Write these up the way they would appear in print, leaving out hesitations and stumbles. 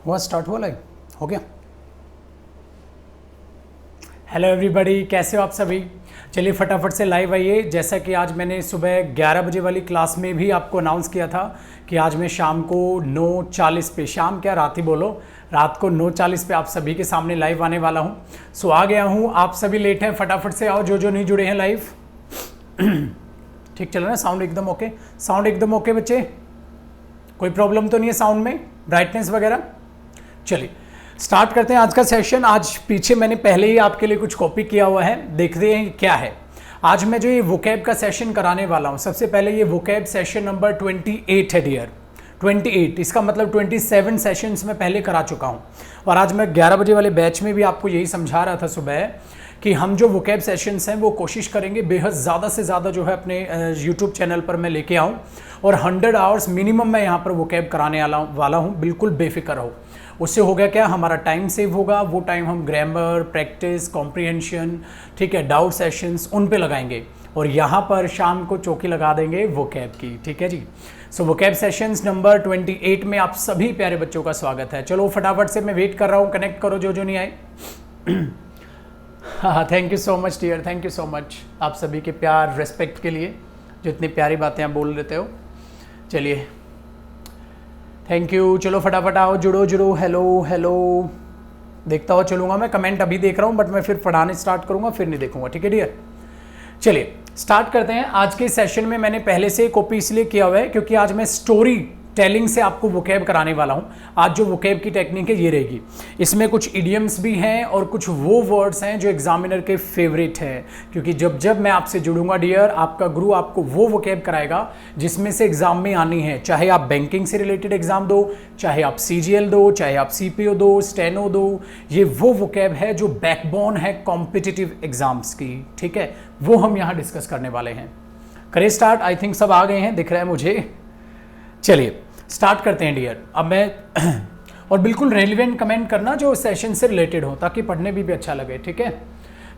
हुआ स्टार्ट हुआ लाइव हो गया। हेलो एवरीबॉडी, कैसे हो आप सभी। चलिए फटाफट से लाइव आइए। जैसा कि आज मैंने सुबह 11 बजे वाली क्लास में भी आपको अनाउंस किया था कि आज मैं शाम को 9:40 पे, शाम क्या रात ही बोलो, रात को 9:40 पे आप सभी के सामने लाइव आने वाला हूँ। सो आ गया हूँ, आप सभी लेट हैं, फटाफट से आओ जो नहीं जुड़े हैं लाइव। ठीक चल रहा है, साउंड एकदम ओके, साउंड एकदम ओके बच्चे, कोई प्रॉब्लम तो नहीं है साउंड में, ब्राइटनेस वगैरह। चलिए स्टार्ट करते हैं आज का सेशन। आज पीछे मैंने पहले ही आपके लिए कुछ कॉपी किया हुआ है, देखते हैं क्या है। आज मैं जो ये वोकैब का सेशन कराने वाला हूँ, सबसे पहले ये वोकैब सेशन नंबर 28 है डियर, 28, इसका मतलब 27 सेशंस मैं पहले करा चुका हूँ। और आज मैं 11 बजे वाले बैच में भी आपको यही समझा रहा था सुबह कि हम जो वोकैब सेशंस हैं वो कोशिश करेंगे बेहद ज़्यादा से ज़्यादा जो है अपने यूट्यूब चैनल पर मैं लेके आऊँ, और 100 आवर्स मिनिमम मैं यहाँ पर वोकैब कराने वाला हूँ, बिल्कुल बेफिक्र हो। उससे हो गया क्या, हमारा टाइम सेव होगा, वो टाइम हम ग्रामर, प्रैक्टिस, कॉम्प्रिहेंशन, ठीक है, डाउट सेशंस उन पे लगाएंगे, और यहाँ पर शाम को चौकी लगा देंगे वोकैब की, ठीक है जी। सो वोकैब सेशंस नंबर 28 में आप सभी प्यारे बच्चों का स्वागत है। चलो फटाफट से मैं वेट कर रहा हूँ, कनेक्ट करो जो नहीं आए। हाँ, thank you so much dear, thank you so much आप सभी के प्यार रेस्पेक्ट के लिए, जो इतनी प्यारी बातें आप बोल लेते हो। चलिए थैंक यू, चलो फटाफट आओ, जुड़ो। हेलो हेलो, देखता हुआ चलूँगा मैं, कमेंट अभी देख रहा हूँ बट मैं फिर पढ़ाने स्टार्ट करूँगा, फिर नहीं देखूँगा, ठीक है डियर। चलिए स्टार्ट करते हैं। आज के सेशन में मैंने पहले से कॉपी इसलिए किया हुआ है क्योंकि आज मैं स्टोरी टेलिंग से आपको वोकैब कराने वाला हूं। आज जो वोकैब की टेक्निक है ये रहेगी, इसमें कुछ इडियम्स भी हैं और कुछ वो वर्ड्स हैं जो एग्जामिनर के फेवरेट हैं, क्योंकि जब मैं आपसे जुड़ूंगा डियर, आपका गुरु आपको वो वोकैब कराएगा जिसमें से एग्जाम में आनी है, चाहे आप बैंकिंग से रिलेटेड एग्जाम दो, चाहे आप CGL दो, चाहे आप CPO दो, स्टेनो दो, ये वो वोकैब है जो बैकबोन है कॉम्पिटिटिव एग्जाम्स की, ठीक है, वो हम यहाँ डिस्कस करने वाले हैं। करें स्टार्ट, आई थिंक सब आ गए हैं, दिख रहा है मुझे। चलिए स्टार्ट करते हैं डियर। अब मैं और बिल्कुल रेलिवेंट कमेंट करना जो सेशन से रिलेटेड हो, ताकि पढ़ने भी अच्छा लगे, ठीक है।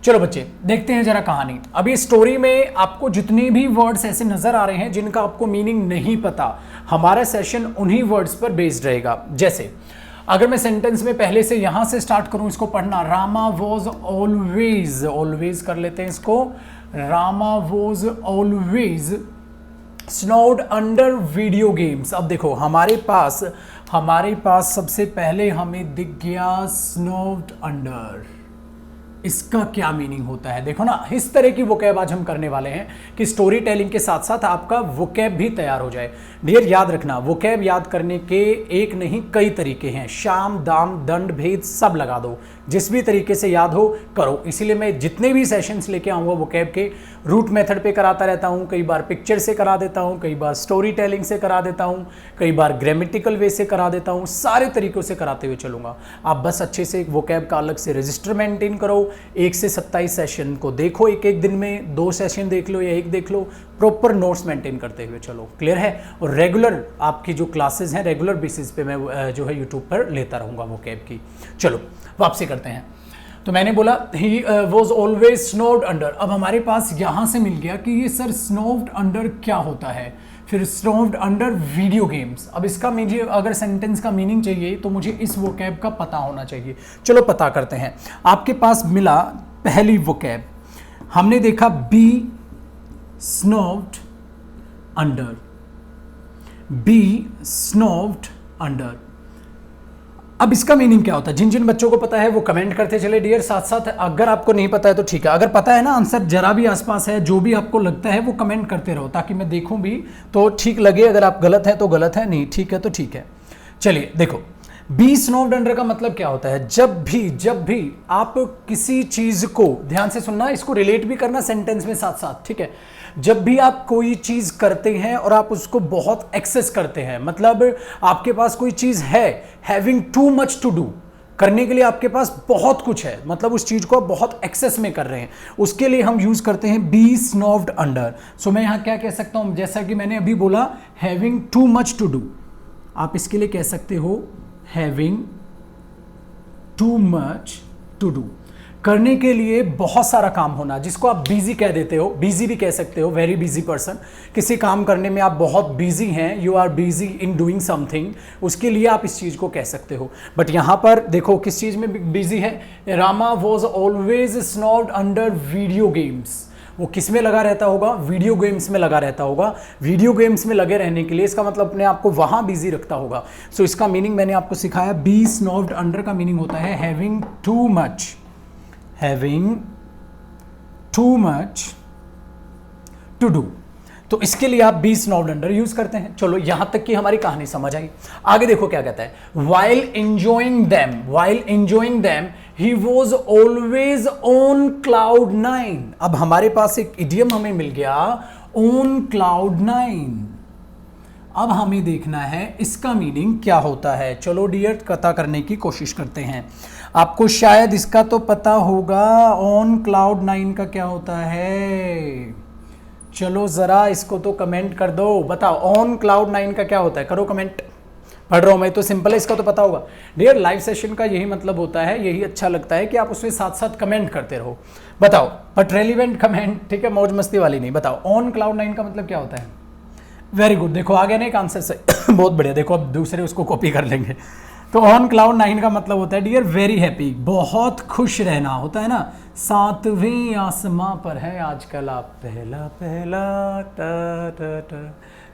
चलो बच्चे देखते हैं जरा कहानी। अब ये स्टोरी में आपको जितने भी वर्ड्स ऐसे नजर आ रहे हैं जिनका आपको मीनिंग नहीं पता, हमारा सेशन उन्हीं वर्ड्स पर बेस्ड रहेगा। जैसे अगर मैं सेंटेंस में पहले से यहां से स्टार्ट करूं इसको पढ़ना, रामा वॉज ऑलवेज, ऑलवेज कर लेते हैं इसको, Rama was always snowed under video games. अब देखो हमारे पास सबसे पहले हमें दिख गया स्नोड अंडर, इसका क्या मीनिंग होता है, देखो ना, इस तरह की वोकैब आज हम करने वाले हैं कि स्टोरी टेलिंग के साथ साथ आपका वोकैब भी तैयार हो जाए। डियर याद रखना, वोकैब याद करने के एक नहीं कई तरीके हैं, शाम दाम दंड भेद सब लगा दो, जिस भी तरीके से याद हो करो। इसीलिए मैं जितने भी सेशंस लेके आऊँगा वोकैब के, रूट मेथड पे कराता रहता हूँ, कई बार पिक्चर से करा देता हूँ, कई बार स्टोरी टेलिंग से करा देता हूँ, कई बार ग्रामेटिकल वे से करा देता हूँ, सारे तरीकों से कराते हुए चलूँगा। आप बस अच्छे से एक वोकैब का अलग से रजिस्टर मेंटेन करो, 1 से 27 सेशन को देखो, एक दिन में 2 सेशन देख लो या 1 देख लो, प्रॉपर नोट्स मेंटेन करते हुए चलो, क्लियर है। और रेगुलर आपकी जो क्लासेस हैं रेगुलर बेसिस पे मैं जो है यूट्यूब पर लेता रहूँगा वोकैब की। चलो वापसी करते हैं। तो मैंने बोला he was always snowed under. अब हमारे पास यहाँ से मिल गया कि ये सर स्नोड अंडर क्या होता है, फिर स्नोड अंडर वीडियो गेम्स। अब इसका मुझे अगर सेंटेंस का मीनिंग चाहिए तो मुझे इस वोकैब का पता होना चाहिए। चलो पता करते हैं। आपके पास मिला पहली वोकैब, हमने देखा बी स्नोड अंडर, बी स्नोड अंडर। अब इसका मीनिंग क्या होता है, जिन जिन बच्चों को पता है वो कमेंट करते चले डियर, साथ साथ अगर आपको नहीं पता है तो ठीक है, अगर पता है ना आंसर जरा भी आसपास है, जो भी आपको लगता है वो कमेंट करते रहो ताकि मैं देखूं भी तो ठीक लगे। अगर आप गलत है तो गलत है, नहीं ठीक है तो ठीक है। चलिए देखो, बी स्नोड अंडर का मतलब क्या होता है, जब भी आप किसी चीज को, ध्यान से सुनना, इसको रिलेट भी करना सेंटेंस में साथ साथ, ठीक है। जब भी आप कोई चीज करते हैं और आप उसको बहुत एक्सेस करते हैं, मतलब आपके पास कोई चीज है, having too much to do, करने के लिए आपके पास बहुत कुछ है, मतलब उस चीज को आप बहुत एक्सेस में कर रहे हैं, उसके लिए हम यूज करते हैं बी स्नोव्ड अंडर। सो मैं यहां क्या कह सकता हूं, जैसा कि मैंने अभी बोला, having too much to do, आप इसके लिए कह सकते हो having too much to do. करने के लिए बहुत सारा काम होना, जिसको आप बिजी कह देते हो, बिजी भी कह सकते हो, वेरी बिजी पर्सन। किसी काम करने में आप बहुत बिजी हैं, you are busy in doing something, उसके लिए आप इस चीज़ को कह सकते हो। बट यहाँ पर देखो किस चीज़ में बिजी है, Rama was always snubbed under video games. वो किस में लगा रहता होगा, वीडियो गेम्स में लगा रहता होगा। वीडियो गेम्स में लगे रहने के लिए इसका मतलब अपने आप को वहाँ बिजी रखता होगा। सो इसका मीनिंग मैंने आपको सिखाया, बी स्नॉब्ड अंडर का मीनिंग होता है having too much, having too much to do। तो इसके लिए आप बी स्नॉब्ड अंडर यूज करते हैं। चलो यहां तक की हमारी कहानी समझ आई। आगे देखो क्या कहता है, while enjoying them he was always on cloud 9। अब हमारे पास एक इडियम हमें मिल गया, on cloud 9। अब हमें देखना है इसका मीनिंग क्या होता है। चलो डियर पता करने की कोशिश करते हैं। आपको शायद इसका तो पता होगा, ऑन क्लाउड 9 का क्या होता है। चलो जरा इसको तो कमेंट कर दो, बताओ ऑन क्लाउड 9 का क्या होता है, करो कमेंट। पढ़ रहा हूं मैं तो, सिंपल है, इसका तो पता होगा। डियर लाइव सेशन का यही मतलब होता है, यही अच्छा लगता है कि आप उसमें साथ साथ कमेंट करते रहो। बताओ, बट रेलिवेंट कमेंट, ठीक है, मौज मस्ती वाली नहीं। बताओ ऑन क्लाउड 9 का मतलब क्या होता है। वेरी गुड, देखो आ गया ना एक आंसर से बहुत बढ़िया। देखो अब दूसरे उसको कॉपी कर लेंगे। तो ऑन क्लाउड 9 का मतलब होता है डियर वेरी हैप्पी, बहुत खुश रहना होता है ना। 7वें आसमां पर है आजकल आप, पहला पहला टा टा टा,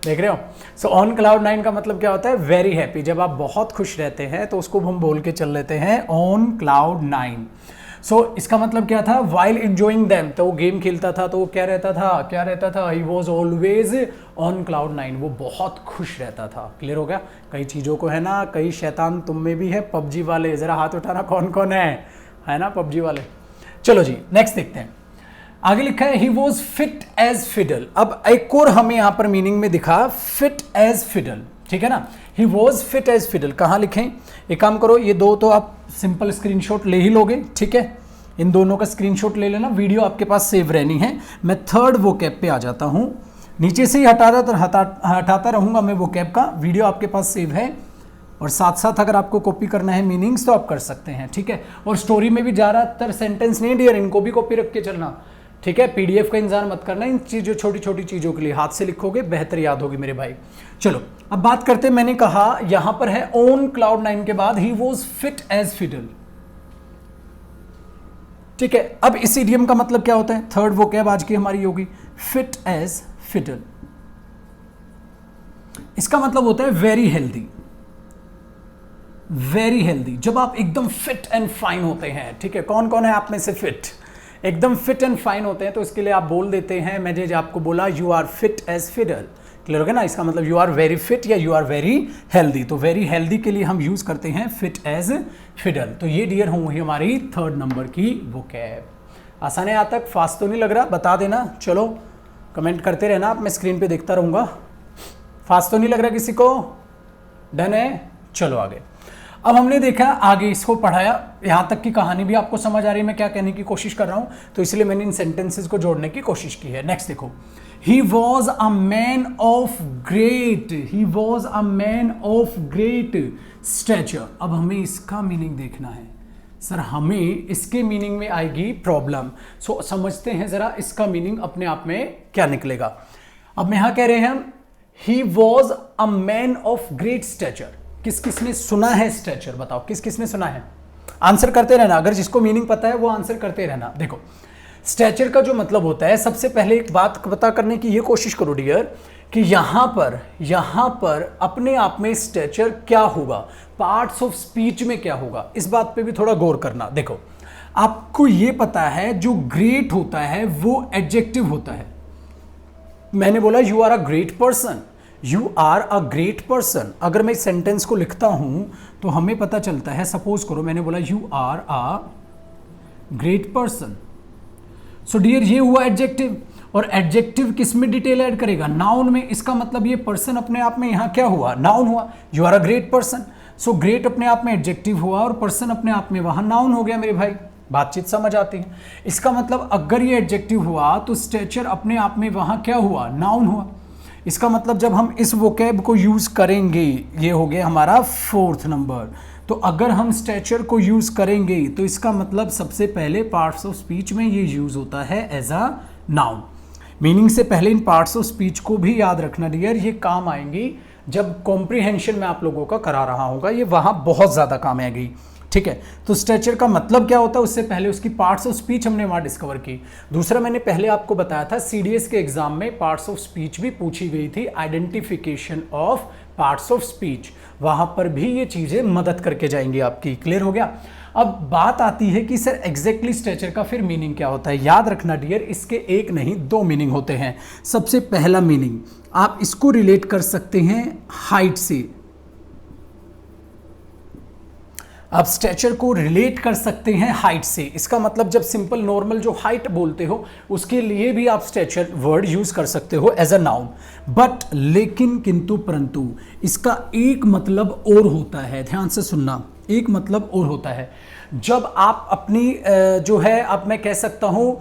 देख रहे हो। सो ऑन क्लाउड 9 का मतलब क्या होता है, वेरी हैप्पी। जब आप बहुत खुश रहते हैं तो उसको हम बोल के चल लेते हैं ऑन क्लाउड 9। सो इसका मतलब क्या था, वाइल एंजॉइंग देम, तो वो गेम खेलता था तो वो क्या रहता था, he was always on cloud 9, वो बहुत खुश रहता था। क्लियर हो गया। कई चीज़ों को है ना, कई शैतान तुम में भी है, पबजी वाले ज़रा हाथ उठाना, कौन कौन है ना पबजी वाले। चलो जी नेक्स्ट देखते हैं। आगे लिखा है he was fit as fiddle. अब एक और हमें यहाँ पर मीनिंग में दिखा, फिट एज फिडल, ठीक है ना। He was fit as fiddle कहाँ लिखें, एक काम करो, ये दो तो आप सिंपल स्क्रीनशॉट ले ही लोगे, ठीक है। इन दोनों का स्क्रीनशॉट ले लेना, वीडियो आपके पास सेव रहनी है। मैं थर्ड वोकैब पे आ जाता हूँ, नीचे से ही हटाता रहूँगा मैं वोकैब का, वीडियो आपके पास सेव है। और साथ साथ अगर आपको कॉपी करना है मीनिंग्स तो आप कर सकते हैं, ठीक है। और स्टोरी में भी ज़्यादातर सेंटेंस नहीं डियर, इनको भी कॉपी रख के चलना, ठीक है। पीडीएफ का इंतजार मत करना, इन चीज़ों छोटी छोटी चीज़ों के लिए हाथ से लिखोगे बेहतर याद होगी मेरे भाई। चलो अब बात करते हैं, मैंने कहा यहां पर है ऑन क्लाउड 9 के बाद he was fit as fiddle, ठीक है। अब इस इडियम का मतलब क्या होता है, थर्ड वोकैब आज की हमारी होगी फिट एज फिडल। इसका मतलब होता है वेरी हेल्दी, वेरी हेल्दी। जब आप एकदम फिट एंड फाइन होते हैं, ठीक है। कौन कौन है आप में से फिट, एकदम फिट एंड फाइन होते हैं, तो इसके लिए आप बोल देते हैं, मैंने जो आपको बोला you are fit as fiddle. Clear हो गया ना। इसका मतलब यू आर वेरी फिट या यू आर वेरी हेल्दी। तो वेरी हेल्दी के लिए हम यूज करते हैं फिट एज फिडल। तो ये डियर होंगी हमारी थर्ड नंबर की वोकैब। आसान है, आज तक फास्ट तो नहीं लग रहा, बता देना। चलो कमेंट करते रहना आप, मैं स्क्रीन पे देखता रहूंगा। फास्ट तो नहीं लग रहा किसी को, डन है। चलो आगे। अब हमने देखा, आगे इसको पढ़ाया, यहाँ तक की कहानी भी आपको समझ आ रही है मैं क्या कहने की कोशिश कर रहा हूँ, तो इसलिए मैंने इन सेंटेंसेस को जोड़ने की कोशिश की है। नेक्स्ट देखो, he was a man of great, he was a man of great stature. अब हमें इसका मीनिंग देखना है सर, हमें इसके मीनिंग में आएगी प्रॉब्लम। सो समझते हैं जरा इसका मीनिंग अपने आप में क्या निकलेगा। अब मैं यहां कह रहे हैं हम, he was a man of great stature. किस किस ने सुना है स्टैचर, बताओ किस किस ने सुना है। आंसर करते रहना, अगर जिसको मीनिंग पता है वो आंसर करते रहना। देखो स्टैचर का जो मतलब होता है, सबसे पहले एक बात पता करने की ये कोशिश करो डियर कि यहां पर अपने आप में स्टैचर क्या होगा, पार्ट्स ऑफ स्पीच में क्या होगा, इस बात पे भी थोड़ा गौर करना। देखो आपको ये पता है जो ग्रेट होता है वो एडजेक्टिव होता है। मैंने बोला you are a great person, you are a great person. अगर मैं इस सेंटेंस को लिखता हूं तो हमें पता चलता है, सपोज करो मैंने बोला you are a great person. So dear ये हुआ एडजेक्टिव, और एडजेक्टिव किस में डिटेल ऐड करेगा, नाउन में। इसका मतलब ये पर्सन अपने आप में यहां क्या हुआ, नाउन हुआ। You are a great person, so great अपने आप में एडजेक्टिव हुआ और पर्सन अपने आप में वहां नाउन हो गया मेरे भाई। बातचीत समझ आती है। इसका मतलब अगर ये एडजेक्टिव हुआ तो स्टैचर अपने आप में वहां क्या हुआ, नाउन हुआ। इसका मतलब जब हम इस वोकैब को यूज करेंगे, ये हो गया हमारा फोर्थ नंबर। तो अगर हम स्टैचर को यूज करेंगे तो इसका मतलब सबसे पहले पार्ट्स ऑफ स्पीच में ये यूज होता है एज अ नाउन। मीनिंग से पहले इन पार्ट्स ऑफ स्पीच को भी याद रखना डियर, ये काम आएंगी जब कॉम्प्रिहेंशन में आप लोगों का करा रहा होगा, ये वहां बहुत ज्यादा काम आएगी। ठीक है, तो स्टैचर का मतलब क्या होता है उससे पहले उसकी पार्ट्स ऑफ स्पीच हमने वहां डिस्कवर की। दूसरा मैंने पहले आपको बताया था सीडीएस के एग्जाम में पार्ट्स ऑफ स्पीच भी पूछी गई थी, identification of parts of speech, वहां पर भी ये चीजें मदद करके जाएंगी आपकी। क्लियर हो गया। अब बात आती है कि सर एग्जैक्टली स्टैचर का फिर मीनिंग क्या होता है। याद रखना डियर, इसके एक नहीं दो मीनिंग होते हैं। सबसे पहला मीनिंग आप इसको रिलेट कर सकते हैं हाइट से, आप स्टैचर को रिलेट कर सकते हैं हाइट से। इसका मतलब जब सिंपल नॉर्मल जो हाइट बोलते हो उसके लिए भी आप स्टैचर वर्ड यूज कर सकते हो एज अ नाउन। बट लेकिन किंतु परंतु इसका एक मतलब और होता है, ध्यान से सुनना, एक मतलब और होता है। जब आप अपनी जो है, अब मैं कह सकता हूं,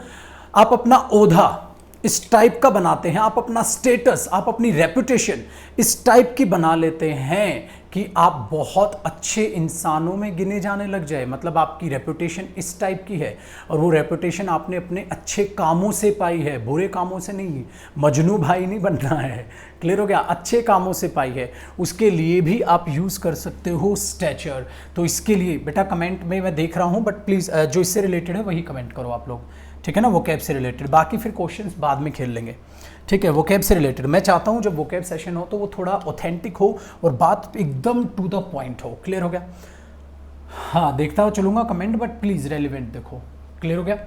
आप अपना ओधा इस टाइप का बनाते हैं, आप अपना स्टेटस, आप अपनी रेपुटेशन इस टाइप की बना लेते हैं कि आप बहुत अच्छे इंसानों में गिने जाने लग जाए। मतलब आपकी रेपुटेशन इस टाइप की है और वो रेपुटेशन आपने अपने अच्छे कामों से पाई है, बुरे कामों से नहीं। मजनू भाई नहीं बनना है। क्लियर हो गया। अच्छे कामों से पाई है, उसके लिए भी आप यूज़ कर सकते हो स्टैचर। तो इसके लिए बेटा कमेंट में मैं देख रहा हूँ, बट प्लीज़ जो इससे रिलेटेड है वही कमेंट करो आप लोग, ठीक है ना, वोकैब से रिलेटेड। बाकी फिर क्वेश्चंस बाद में खेल लेंगे, ठीक है। वोकैब से रिलेटेड मैं चाहता हूं जब वोकैब सेशन हो तो वो थोड़ा ऑथेंटिक हो और बात एकदम टू द पॉइंट हो। क्लियर हो गया। हाँ, देखता हुआ चलूंगा कमेंट, बट प्लीज रेलिवेंट देखो। क्लियर हो गया।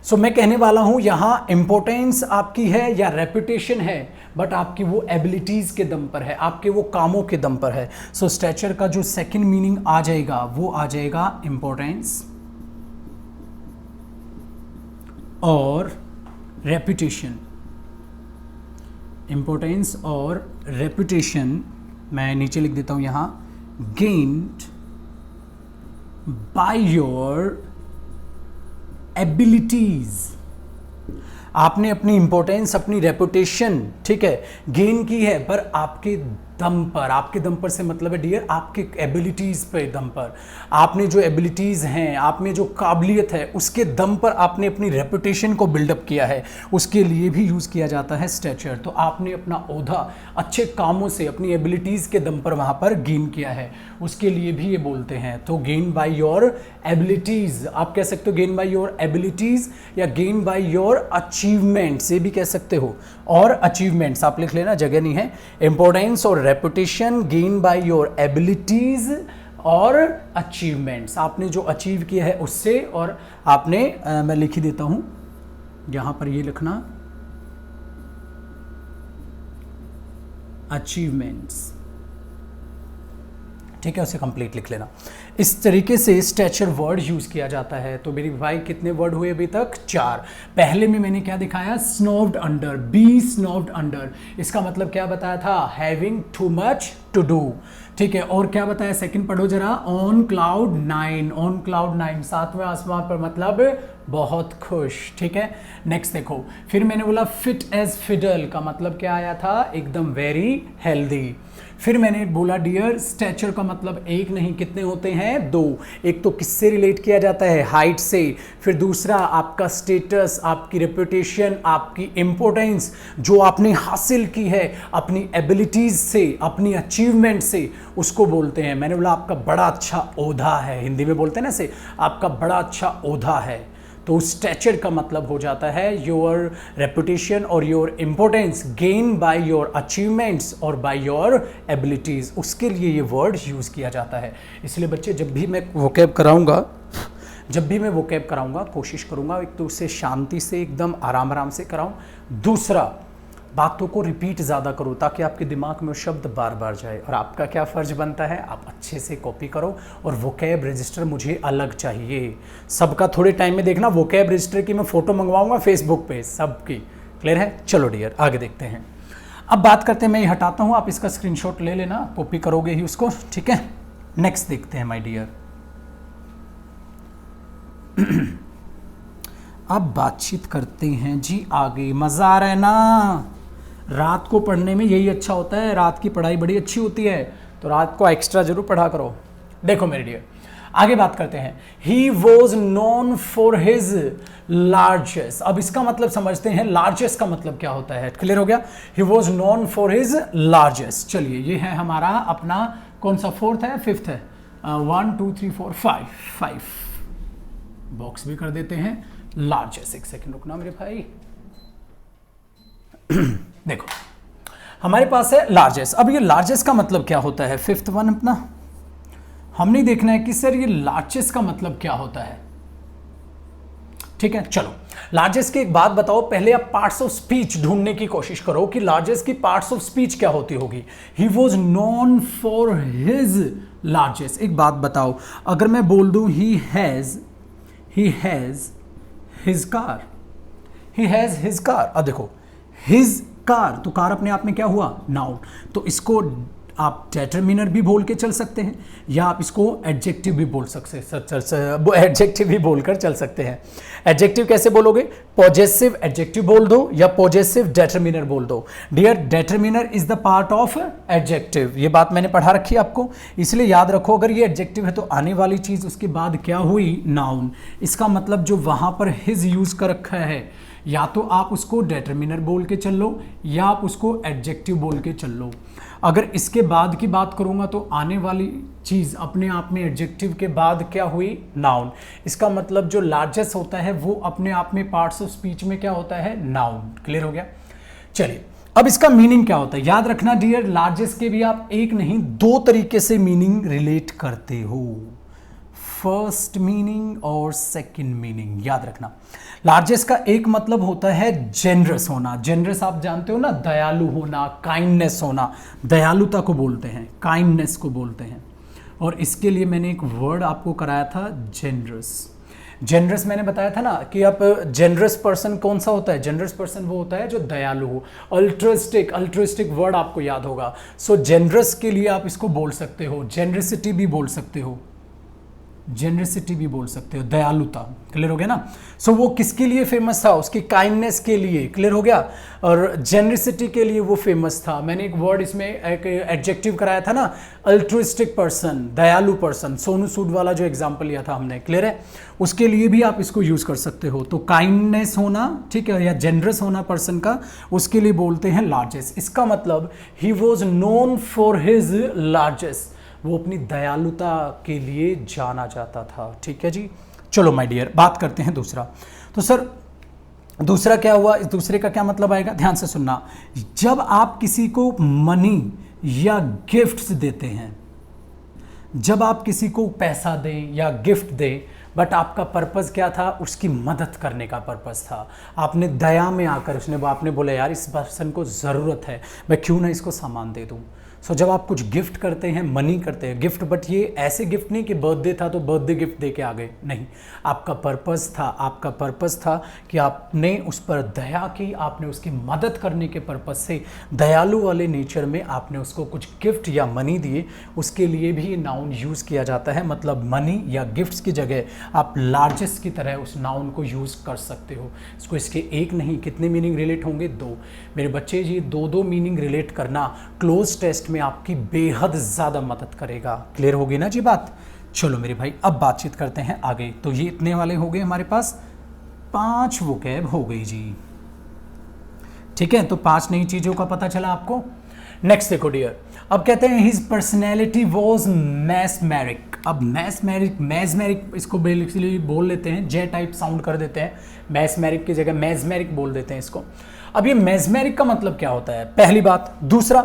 सो मैं कहने वाला हूं यहां इंपॉर्टेंस आपकी है या रेपुटेशन है, बट आपकी वो एबिलिटीज के दम पर है, आपके वो कामों के दम पर है। सो स्टैचर का जो सेकेंड मीनिंग आ जाएगा वो आ जाएगा इंपॉर्टेंस और रेपुटेशन। इंपॉर्टेंस और रेपुटेशन मैं नीचे लिख देता हूं यहां, गेन्ड बाय योर एबिलिटीज। आपने अपनी इंपॉर्टेंस, अपनी रेपुटेशन, ठीक है, गेन की है, पर आपके दम पर। आपके दम पर से मतलब है डियर आपके एबिलिटीज़ पे दम पर। आपने जो एबिलिटीज़ हैं, आप में जो काबिलियत है, उसके दम पर आपने अपनी रेपुटेशन को बिल्डअप किया है, उसके लिए भी यूज़ किया जाता है स्टैचर। तो आपने अपना ओहदा अच्छे कामों से, अपनी एबिलिटीज़ के दम पर वहाँ पर गेन किया है, उसके लिए भी ये बोलते हैं। तो गेन बाय योर एबिलिटीज़, आप कह सकते हो गेन बाय योर एबिलिटीज़ या गेन बाय योर अचीवमेंट्स, ये भी कह सकते हो। और अचीवमेंट्स आप लिख लेना, जगह नहीं है। इंपॉर्टेंस और reputation, gain by your abilities और अचीवमेंट्स, आपने जो अचीव किया है उससे, और आपने मैं लिख ही देता हूं यहां पर, ये लिखना अचीवमेंट्स, ठीक है, उसे कंप्लीट लिख लेना। इस तरीके से स्टैचर वर्ड यूज किया जाता है। तो मेरी भाई कितने वर्ड हुए अभी तक? 4। पहले में मैंने क्या दिखाया? Snowed under, be snowed under, इसका मतलब क्या बताया था? Having too much to do, ठीक है। और क्या बताया? सेकंड पढ़ो जरा, ऑन क्लाउड 9, ऑन क्लाउड 9, 7वें आसमान पर, मतलब बहुत खुश, ठीक है। नेक्स्ट देखो, फिर मैंने बोला फिट एज फिडल, का मतलब क्या आया था? एकदम वेरी हेल्दी। फिर मैंने बोला डियर स्टैचर का मतलब एक नहीं कितने होते हैं? 2। एक तो किससे रिलेट किया जाता है? हाइट से। फिर दूसरा आपका स्टेटस, आपकी रेपुटेशन, आपकी इंपॉर्टेंस जो आपने हासिल की है अपनी एबिलिटीज से, अपनी अचीवमेंट से, उसको बोलते हैं। मैंने बोला आपका बड़ा अच्छा ओहदा है, हिंदी में बोलते हैं ना से, आपका बड़ा अच्छा ओहदा है। तो स्टैचर का मतलब हो जाता है योर रेपुटेशन और your importance gain by your achievements और बाय योर एबिलिटीज, उसके लिए ये वर्ड यूज़ किया जाता है। इसलिए बच्चे जब भी मैं वोकैब कराऊंगा कोशिश करूंगा एक तो उसे शांति से, एकदम आराम आराम से कराऊं। दूसरा, बातों को रिपीट ज़्यादा करो ताकि आपके दिमाग में वो शब्द बार बार जाए। और आपका क्या फ़र्ज बनता है? आप अच्छे से कॉपी करो। और वोकैब रजिस्टर मुझे अलग चाहिए, सबका थोड़े टाइम में देखना। वोकैब रजिस्टर की मैं फ़ोटो मंगवाऊंगा फेसबुक पे सबकी। क्लियर है? चलो डियर आगे देखते हैं। अब बात करते हैं, मैं ये हटाता हूँ, आप इसका स्क्रीनशॉट ले लेना, कॉपी करोगे ही उसको, ठीक है। नेक्स्ट देखते हैं माई डियर। अब बातचीत करते हैं जी आगे। मज़ा आ रहा है ना? रात को पढ़ने में यही अच्छा होता है, रात की पढ़ाई बड़ी अच्छी होती है, तो रात को एक्स्ट्रा जरूर पढ़ा करो। देखो मेरे डियर, आगे बात करते हैं। He was known for his largest. अब इसका मतलब समझते हैं, लार्जेस्ट का मतलब क्या होता है, क्लियर हो गया। He was known for his largest. चलिए ये है हमारा अपना कौन सा, फोर्थ है, फिफ्थ है, 1 2 3 4 5 बॉक्स भी कर देते हैं लार्जेस्ट। एक सेकंड रुकना मेरे भाई। देखो हमारे पास है लार्जेस्ट। अब ये लार्जेस्ट का मतलब क्या होता है, फिफ्थ वन अपना हमने देखना है कि सर ये लार्जेस्ट का मतलब क्या होता है। ठीक है, चलो लार्जेस्ट की एक बात बताओ, पहले आप पार्ट्स ऑफ स्पीच ढूंढने की कोशिश करो कि लार्जेस्ट की पार्ट्स ऑफ स्पीच क्या होती होगी। He was known for his largest. एक बात बताओ, अगर मैं बोल दूं he has his car, he has his car. अब देखो हिज कार, तो कार अपने आप में क्या हुआ, नाउन। तो इसको आप डेटरमिनर भी बोल के चल सकते हैं, या आप इसको एडजेक्टिव भी बोल सकते हैं, एडजेक्टिव भी बोलकर चल सकते हैं। एडजेक्टिव कैसे बोलोगे, पॉजेसिव एडजेक्टिव बोल दो या पॉजेसिव डेटरमिनर बोल दो। Dear, determiner is the part of adjective, ये बात मैंने पढ़ा रखी है आपको, इसलिए याद रखो अगर ये एडजेक्टिव है तो आने वाली चीज उसके बाद क्या हुई, नाउन। इसका मतलब जो वहां पर हिज यूज कर रखा है, या तो आप उसको डेटरमिनर बोल के चल लो या आप उसको एडजेक्टिव बोल के चल लो। अगर इसके बाद की बात करूंगा तो आने वाली चीज अपने आप में एडजेक्टिव के बाद क्या हुई, नाउन। इसका मतलब जो लार्जेस्ट होता है वो अपने आप में पार्ट्स ऑफ स्पीच में क्या होता है, नाउन। क्लियर हो गया। चलिए अब इसका मीनिंग क्या होता है, याद रखना डियर, लार्जेस्ट के भी आप एक नहीं दो तरीके से मीनिंग रिलेट करते हो, फर्स्ट मीनिंग और सेकंड मीनिंग। याद रखना लार्जेस्ट का एक मतलब होता है जेनरस होना। जेनरस आप जानते हो ना, दयालु होना, काइंडनेस होना, दयालुता को बोलते हैं, काइंडनेस को बोलते हैं। और इसके लिए मैंने एक वर्ड आपको कराया था, जेनरस। जेनरस मैंने बताया था ना कि आप जेनरस पर्सन कौन सा होता है, जेनरस पर्सन वो होता है जो दयालु हो। अल्ट्रिस्टिक वर्ड आपको याद होगा। सो जेनरस के लिए आप इसको बोल सकते हो, जेनरसिटी भी बोल सकते हो, जेनरसिटी भी बोल सकते हो, दयालुता। क्लियर हो गया ना। सो वो किसके लिए फेमस था, उसकी काइंडनेस के लिए। क्लियर हो गया। और जेनरसिटी के लिए वो फेमस था। मैंने एक वर्ड इसमें एक एडजेक्टिव कराया था ना, अल्ट्रिस्टिक पर्सन, दयालु पर्सन, सोनू सूद वाला जो एग्जांपल लिया था हमने। क्लियर है, उसके लिए भी आप इसको यूज कर सकते हो। तो काइंडनेस होना, ठीक है, या जेनरस होना पर्सन का, उसके लिए बोलते हैं लार्जेस्ट। इसका मतलब he was known for his largest, वो अपनी दयालुता के लिए जाना जाता था। ठीक है जी। चलो माय डियर, बात करते हैं दूसरा। तो सर दूसरा क्या हुआ, इस दूसरे का क्या मतलब आएगा, ध्यान से सुनना। जब आप किसी को मनी या गिफ्ट्स देते हैं, जब आप किसी को पैसा दें या गिफ्ट दें, बट आपका पर्पस क्या था, उसकी मदद करने का पर्पस था। आपने दया में आकर आपने बोला यार इस पर्सन को ज़रूरत है, मैं क्यों ना इसको सामान दे दूँ। सो जब आप कुछ गिफ्ट करते हैं, मनी करते हैं गिफ्ट, बट ये ऐसे गिफ्ट नहीं कि बर्थडे था तो बर्थडे गिफ्ट दे के आ गए, नहीं। आपका पर्पस था कि आपने उस पर दया की, आपने उसकी मदद करने के पर्पस से, दयालु वाले नेचर में आपने उसको कुछ गिफ्ट या मनी दिए। उसके लिए भी नाउन यूज़ किया जाता है। मतलब मनी या गिफ्ट्स की जगह आप लार्जेस्ट की तरह उस नाउन को यूज़ कर सकते हो। इसको इसके एक नहीं कितने मीनिंग रिलेट होंगे, दो। मेरे बच्चे जी दो मीनिंग रिलेट करना क्लोज टेस्ट में आपकी बेहद ज़्यादा मदद करेगा। क्लियर होगी ना जी बात। चलो मेरे भाई अब बातचीत करते हैं आगे। तो ये इतने वाले हो गए हमारे पास, 5 वोकैब हो गई जी। ठीक है, तो 5 नई चीज़ों का पता चला आपको। नेक्स्ट देखो डियर, अब कहते हैं हिज पर्सनैलिटी वॉज मैस्मेरिक। अब मैस्मेरिक इसको बेसिकली बोल लेते हैं, जे टाइप साउंड कर देते हैं, मैस्मेरिक की जगह मैस्मेरिक बोल देते हैं इसको। अब ये मैस्मेरिक का मतलब क्या होता है, पहली बात। दूसरा,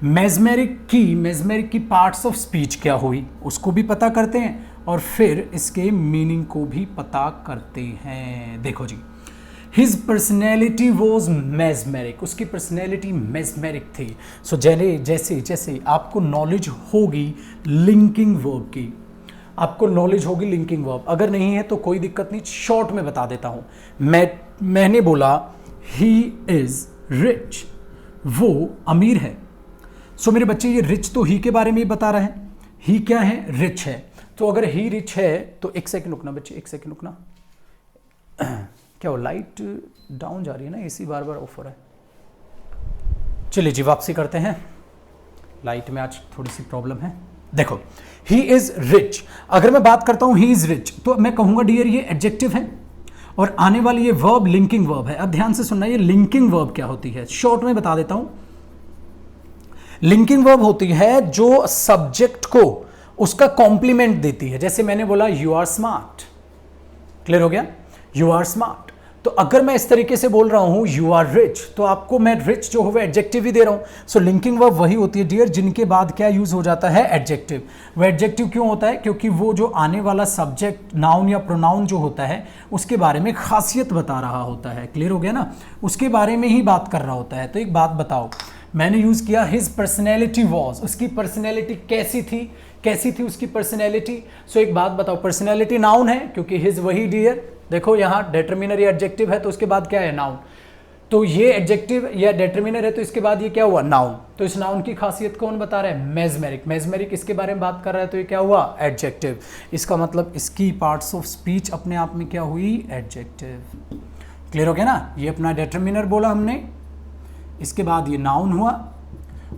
मैस्मेरिक की पार्ट्स ऑफ स्पीच क्या हुई उसको भी पता करते हैं, और फिर इसके मीनिंग को भी पता करते हैं। देखो जी, हिज पर्सनैलिटी वॉज मैस्मेरिक, उसकी पर्सनैलिटी मैस्मेरिक थी। सो जैसे आपको नॉलेज होगी लिंकिंग वर्ब की, आपको नॉलेज होगी लिंकिंग वर्ब, अगर नहीं है तो कोई दिक्कत नहीं, शॉर्ट में बता देता हूं। मैंने बोला ही इज रिच, वो अमीर है। सो मेरे बच्चे ये रिच तो ही के बारे में ही बता रहे हैं, ही क्या है, रिच है। तो अगर ही रिच है तो एक सेकंड रुकना बच्चे, एक सेकंड रुकना। क्या वो लाइट डाउन जा रही है ना, एसी बार बार ऑफ हो रहा है। चलिए जी वापसी करते हैं, लाइट में आज थोड़ी सी प्रॉब्लम है। देखो ही इज रिच। अगर मैं बात करता हूं ही इज रिच तो मैं कहूंगा डियर ये एडजेक्टिव है, और आने वाली ये वर्ब लिंकिंग वर्ब है। अब ध्यान से सुनना, ये लिंकिंग वर्ब क्या होती है, शॉर्ट में बता देता हूं। लिंकिंग वर्ब होती है जो सब्जेक्ट को उसका कॉम्प्लीमेंट देती है। जैसे मैंने बोला यू आर स्मार्ट, क्लियर हो गया, यू आर स्मार्ट। तो अगर मैं इस तरीके से बोल रहा हूं यू आर रिच, तो आपको मैं रिच जो है एडजेक्टिव ही दे रहा हूं। सो लिंकिंग वर्ब वही होती है डियर जिनके बाद क्या यूज हो जाता है, एडजेक्टिव। वो एडजेक्टिव क्यों होता है, क्योंकि वो जो आने वाला सब्जेक्ट नाउन या प्रोनाउन जो होता है उसके बारे में खासियत बता रहा होता है। क्लियर हो गया ना, उसके बारे में ही बात कर रहा होता है। तो एक बात बताओ, मैंने यूज किया हिज पर्सनैलिटी वॉज, उसकी पर्सनैलिटी कैसी थी, कैसी थी उसकी पर्सनैलिटी। सो एक बात बताओ, पर्सनैलिटी नाउन है क्योंकि हिज वही डियर, देखो यहाँ डिटरमिनर या एडजेक्टिव है तो उसके बाद क्या है, नाउन। तो ये एडजेक्टिव या डिटरमिनर है तो इसके बाद ये क्या हुआ, नाउन। तो इस नाउन की खासियत कौन बता रहा है, मेजमेरिक। मेजमेरिक इसके बारे में बात कर रहा है तो ये क्या हुआ, एडजेक्टिव। इसका मतलब इसकी पार्ट्स ऑफ स्पीच अपने आप में क्या हुई, एडजेक्टिव। क्लियर हो गया ना, ये अपना डिटरमिनर बोला हमने, इसके बाद ये नाउन हुआ,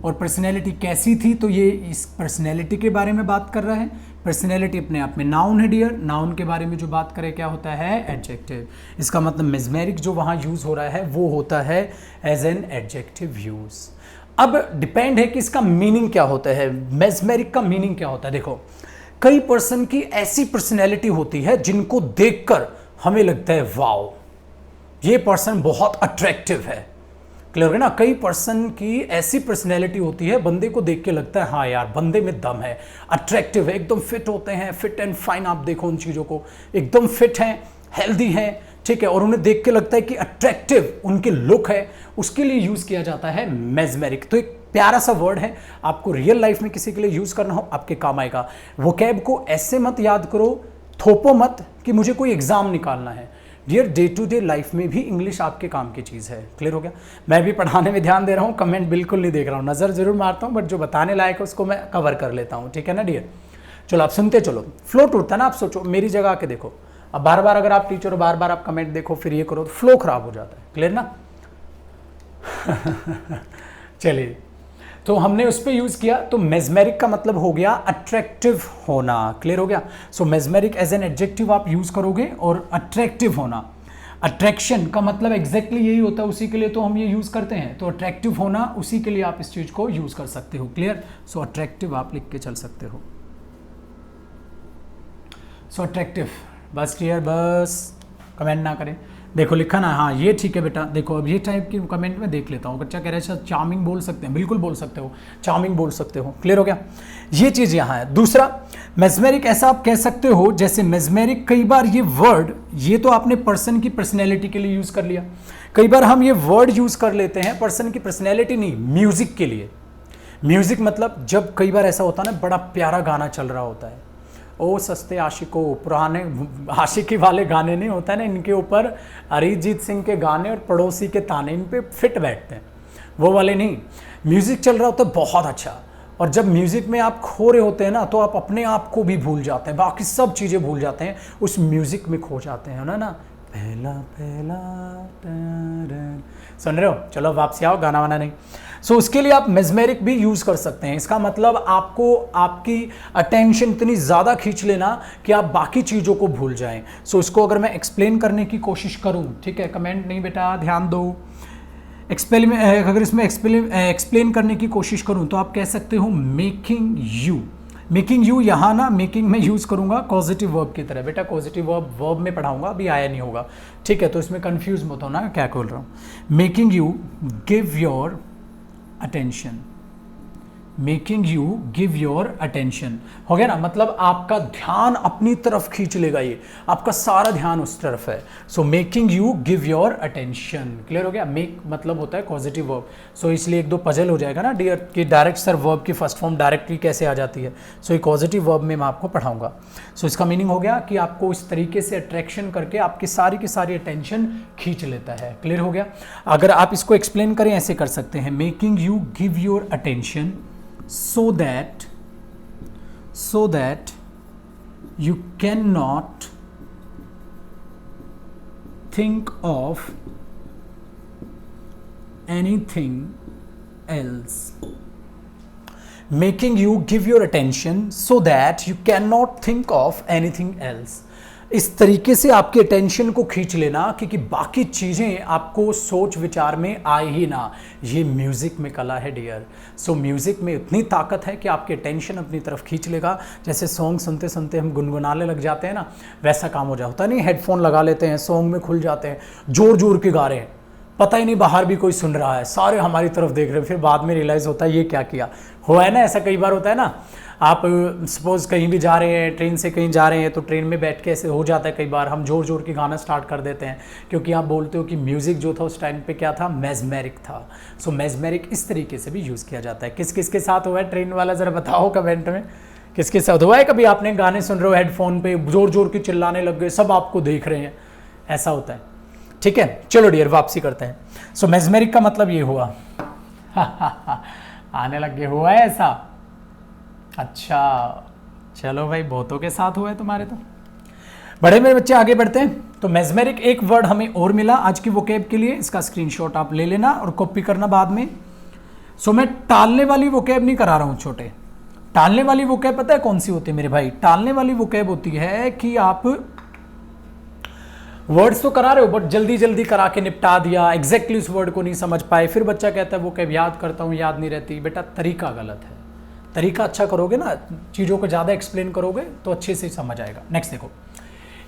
और पर्सनैलिटी कैसी थी तो ये इस पर्सनैलिटी के बारे में बात कर रहा है। पर्सनैलिटी अपने आप में नाउन है डियर, नाउन के बारे में जो बात करे क्या होता है, एडजेक्टिव। इसका मतलब मेजमेरिक जो वहाँ यूज़ हो रहा है वो होता है एज एन एडजेक्टिव यूज़। अब डिपेंड है कि इसका मीनिंग क्या होता है, मेजमेरिक का मीनिंग क्या होता है। देखो कई पर्सन की ऐसी पर्सनैलिटी होती है जिनको देखकर हमें लगता है वाओ ये पर्सन बहुत अट्रैक्टिव है। क्लियर हो गया ना, कई पर्सन की ऐसी पर्सनैलिटी होती है बंदे को देख के लगता है हाँ यार बंदे में दम है, अट्रैक्टिव है, एकदम फिट होते हैं, फिट एंड फाइन। आप देखो उन चीज़ों को, एकदम फिट हैं, हेल्दी हैं, ठीक है, और उन्हें देख के लगता है कि अट्रैक्टिव उनकी लुक है, उसके लिए यूज़ किया जाता है मेजमेरिक। तो एक प्यारा सा वर्ड है, आपको रियल लाइफ में किसी के लिए यूज़ करना हो आपके काम आएगा। वोकैब को ऐसे मत याद करो, थोपो मत कि मुझे कोई एग्जाम निकालना है। Dear day to day life में भी इंग्लिश आपके काम की चीज़ है। क्लियर हो गया, मैं भी पढ़ाने में ध्यान दे रहा हूँ, कमेंट बिल्कुल नहीं देख रहा हूँ, नज़र जरूर मारता हूँ बट जो बताने लायक है उसको मैं कवर कर लेता हूँ, ठीक है ना डियर। चलो आप सुनते चलो, फ्लो टूटता है ना। आप सोचो मेरी जगह आके देखो, अब बार बार अगर आप टीचर हो बार बार आप कमेंट देखो फिर ये करो तो फ्लो खराब हो जाता है। क्लियर ना चलिए, तो हमने उस पर यूज़ किया, तो मेजमेरिक का मतलब हो गया अट्रैक्टिव होना। क्लियर हो गया, सो मेजमेरिक एज एन एडजेक्टिव आप यूज़ करोगे, और अट्रैक्टिव होना, अट्रैक्शन का मतलब एग्जैक्टली यही होता है, उसी के लिए तो हम ये यूज़ करते हैं। तो अट्रैक्टिव होना, उसी के लिए आप इस चीज़ को यूज़ कर सकते हो। क्लियर, सो अट्रैक्टिव आप लिख के चल सकते हो। सो अट्रैक्टिव, बस क्लियर, बस कमेंट ना करें। देखो लिखा ना, हाँ ये ठीक है बेटा। देखो अब ये टाइप की कमेंट में देख लेता हूँ, बच्चा कह रहा है सर चार्मिंग बोल सकते हैं, बिल्कुल बोल सकते हो, चार्मिंग बोल सकते हो। क्लियर हो गया, ये चीज़ यहाँ है। दूसरा मेजमेरिक, ऐसा आप कह सकते हो जैसे मेजमेरिक, कई बार ये वर्ड, ये तो आपने पर्सन की पर्सनैलिटी के लिए यूज़ कर लिया, कई बार हम ये वर्ड यूज़ कर लेते हैं पर्सन की पर्सनैलिटी नहीं, म्यूज़िक के लिए। म्यूज़िक मतलब जब कई बार ऐसा होता है ना, बड़ा प्यारा गाना चल रहा होता है, ओ सस्ते आशिकों, पुराने आशिकी वाले गाने नहीं होता है ना, इनके ऊपर अरिजीत सिंह के गाने और पड़ोसी के ताने इन पे फिट बैठते हैं, वो वाले नहीं। म्यूज़िक चल रहा होता है बहुत अच्छा, और जब म्यूज़िक में आप खो रहे होते हैं ना तो आप अपने आप को भी भूल जाते हैं, बाकी सब चीज़ें भूल जाते हैं, उस म्यूज़िक में खो जाते हैं ना। पहला पहला सुन रहे हो, चलो वापसी आओ, गाना वाना नहीं। सो उसके लिए आप मेजमेरिक भी यूज़ कर सकते हैं। इसका मतलब आपको आपकी अटेंशन इतनी ज़्यादा खींच लेना कि आप बाकी चीज़ों को भूल जाएं। सो इसको अगर मैं एक्सप्लेन करने की कोशिश करूं, ठीक है, कमेंट नहीं बेटा, ध्यान दो। अगर इसमें एक्सप्लेन करने की कोशिश करूं तो आप कह सकते हो मेकिंग यू। मेकिंग यू यहाँ ना, मेकिंग में यूज़ करूँगा पॉजिटिव वर्ब की तरह। बेटा पॉजिटिव वर्ब में पढ़ाऊँगा, अभी आया नहीं होगा, ठीक है, तो इसमें कंफ्यूज मत होना क्या बोल रहा हूँ। Making you give your attention, making you give your attention हो गया ना, मतलब आपका ध्यान अपनी तरफ खींच लेगा, ये आपका सारा ध्यान उस तरफ है। So making you give your attention. Clear हो गया, मेक मतलब होता है पॉजिटिव वर्ब। सो इसलिए एक दो पजल हो जाएगा ना डियर कि डायरेक्ट सर वर्ब की फर्स्ट फॉर्म डायरेक्टली कैसे आ जाती है। सो ये पॉजिटिव वर्ब में मैं आपको पढ़ाऊंगा। सो इसका मीनिंग हो गया कि आपको इस तरीके से अट्रैक्शन करके आपकी सारी की सारी अटेंशन खींच लेता है। क्लियर हो गया, अगर आप इसको एक्सप्लेन करें ऐसे कर सकते हैं, making you give your attention so that you cannot think of anything else। Making you give your attention so that you can not think of anything else. इस तरीके से आपकी अटेंशन को खींच लेना क्योंकि बाकी चीज़ें आपको सोच विचार में आए ही ना। ये म्यूज़िक में कला है डियर। सो म्यूज़िक में इतनी ताकत है कि आपकी अटेंशन अपनी तरफ खींच लेगा। जैसे सॉन्ग सुनते सुनते हम गुनगुनाने लग जाते हैं ना, वैसा काम हो जाता नहीं। हेडफोन लगा लेते हैं, सॉन्ग में खुल जाते हैं, जोर जोर के गा रहे हैं, पता ही नहीं बाहर भी कोई सुन रहा है, सारे हमारी तरफ देख रहे हैं। फिर बाद में रियलाइज़ होता है ये क्या किया। हुआ है ना, ऐसा कई बार होता है ना। आप सपोज कहीं भी जा रहे हैं, ट्रेन से कहीं जा रहे हैं, तो ट्रेन में बैठ के ऐसे हो जाता है कई बार, हम जोर जोर के गाना स्टार्ट कर देते हैं क्योंकि आप बोलते हो कि म्यूज़िक जो था उस टाइम पे क्या था, मेजमेरिक था। सो मेजमेरिक इस तरीके से भी यूज़ किया जाता है। किस किस के साथ हुआ है ट्रेन वाला, ज़रा बताओ कमेंट में, किसके साथ हुआ है कभी आपने गाने सुन रहे हो हेडफोन पे, जोर जोर के चिल्लाने लग गए, सब आपको देख रहे हैं, ऐसा होता है। ठीक है, चलो डियर वापसी करते हैं। सो मेजमेरिक का मतलब ये हुआ आने लग गए, हुआ है ऐसा। अच्छा चलो भाई, बहुतों के साथ हुआ है तुम्हारे तो। बड़े मेरे बच्चे आगे बढ़ते हैं। तो मेजमेरिक एक वर्ड हमें और मिला आज की वोकैब के लिए, इसका स्क्रीनशॉट आप ले लेना और कॉपी करना बाद में। सो मैं टालने वाली वोकैब नहीं करा रहा हूं छोटे। टालने वाली वोकैब पता है कौन सी होती है मेरे भाई? टालने वाली वोकैब होती है कि आप वर्ड्स तो करा रहे हो बट जल्दी जल्दी करा के निपटा दिया, एग्जैक्टली उस वर्ड को नहीं समझ पाए, फिर बच्चा कहता है वोकैब याद करता हूं, याद नहीं रहती। बेटा तरीका गलत है। तरीका अच्छा करोगे ना, चीज़ों को ज़्यादा एक्सप्लेन करोगे तो अच्छे से समझ आएगा। नेक्स्ट देखो,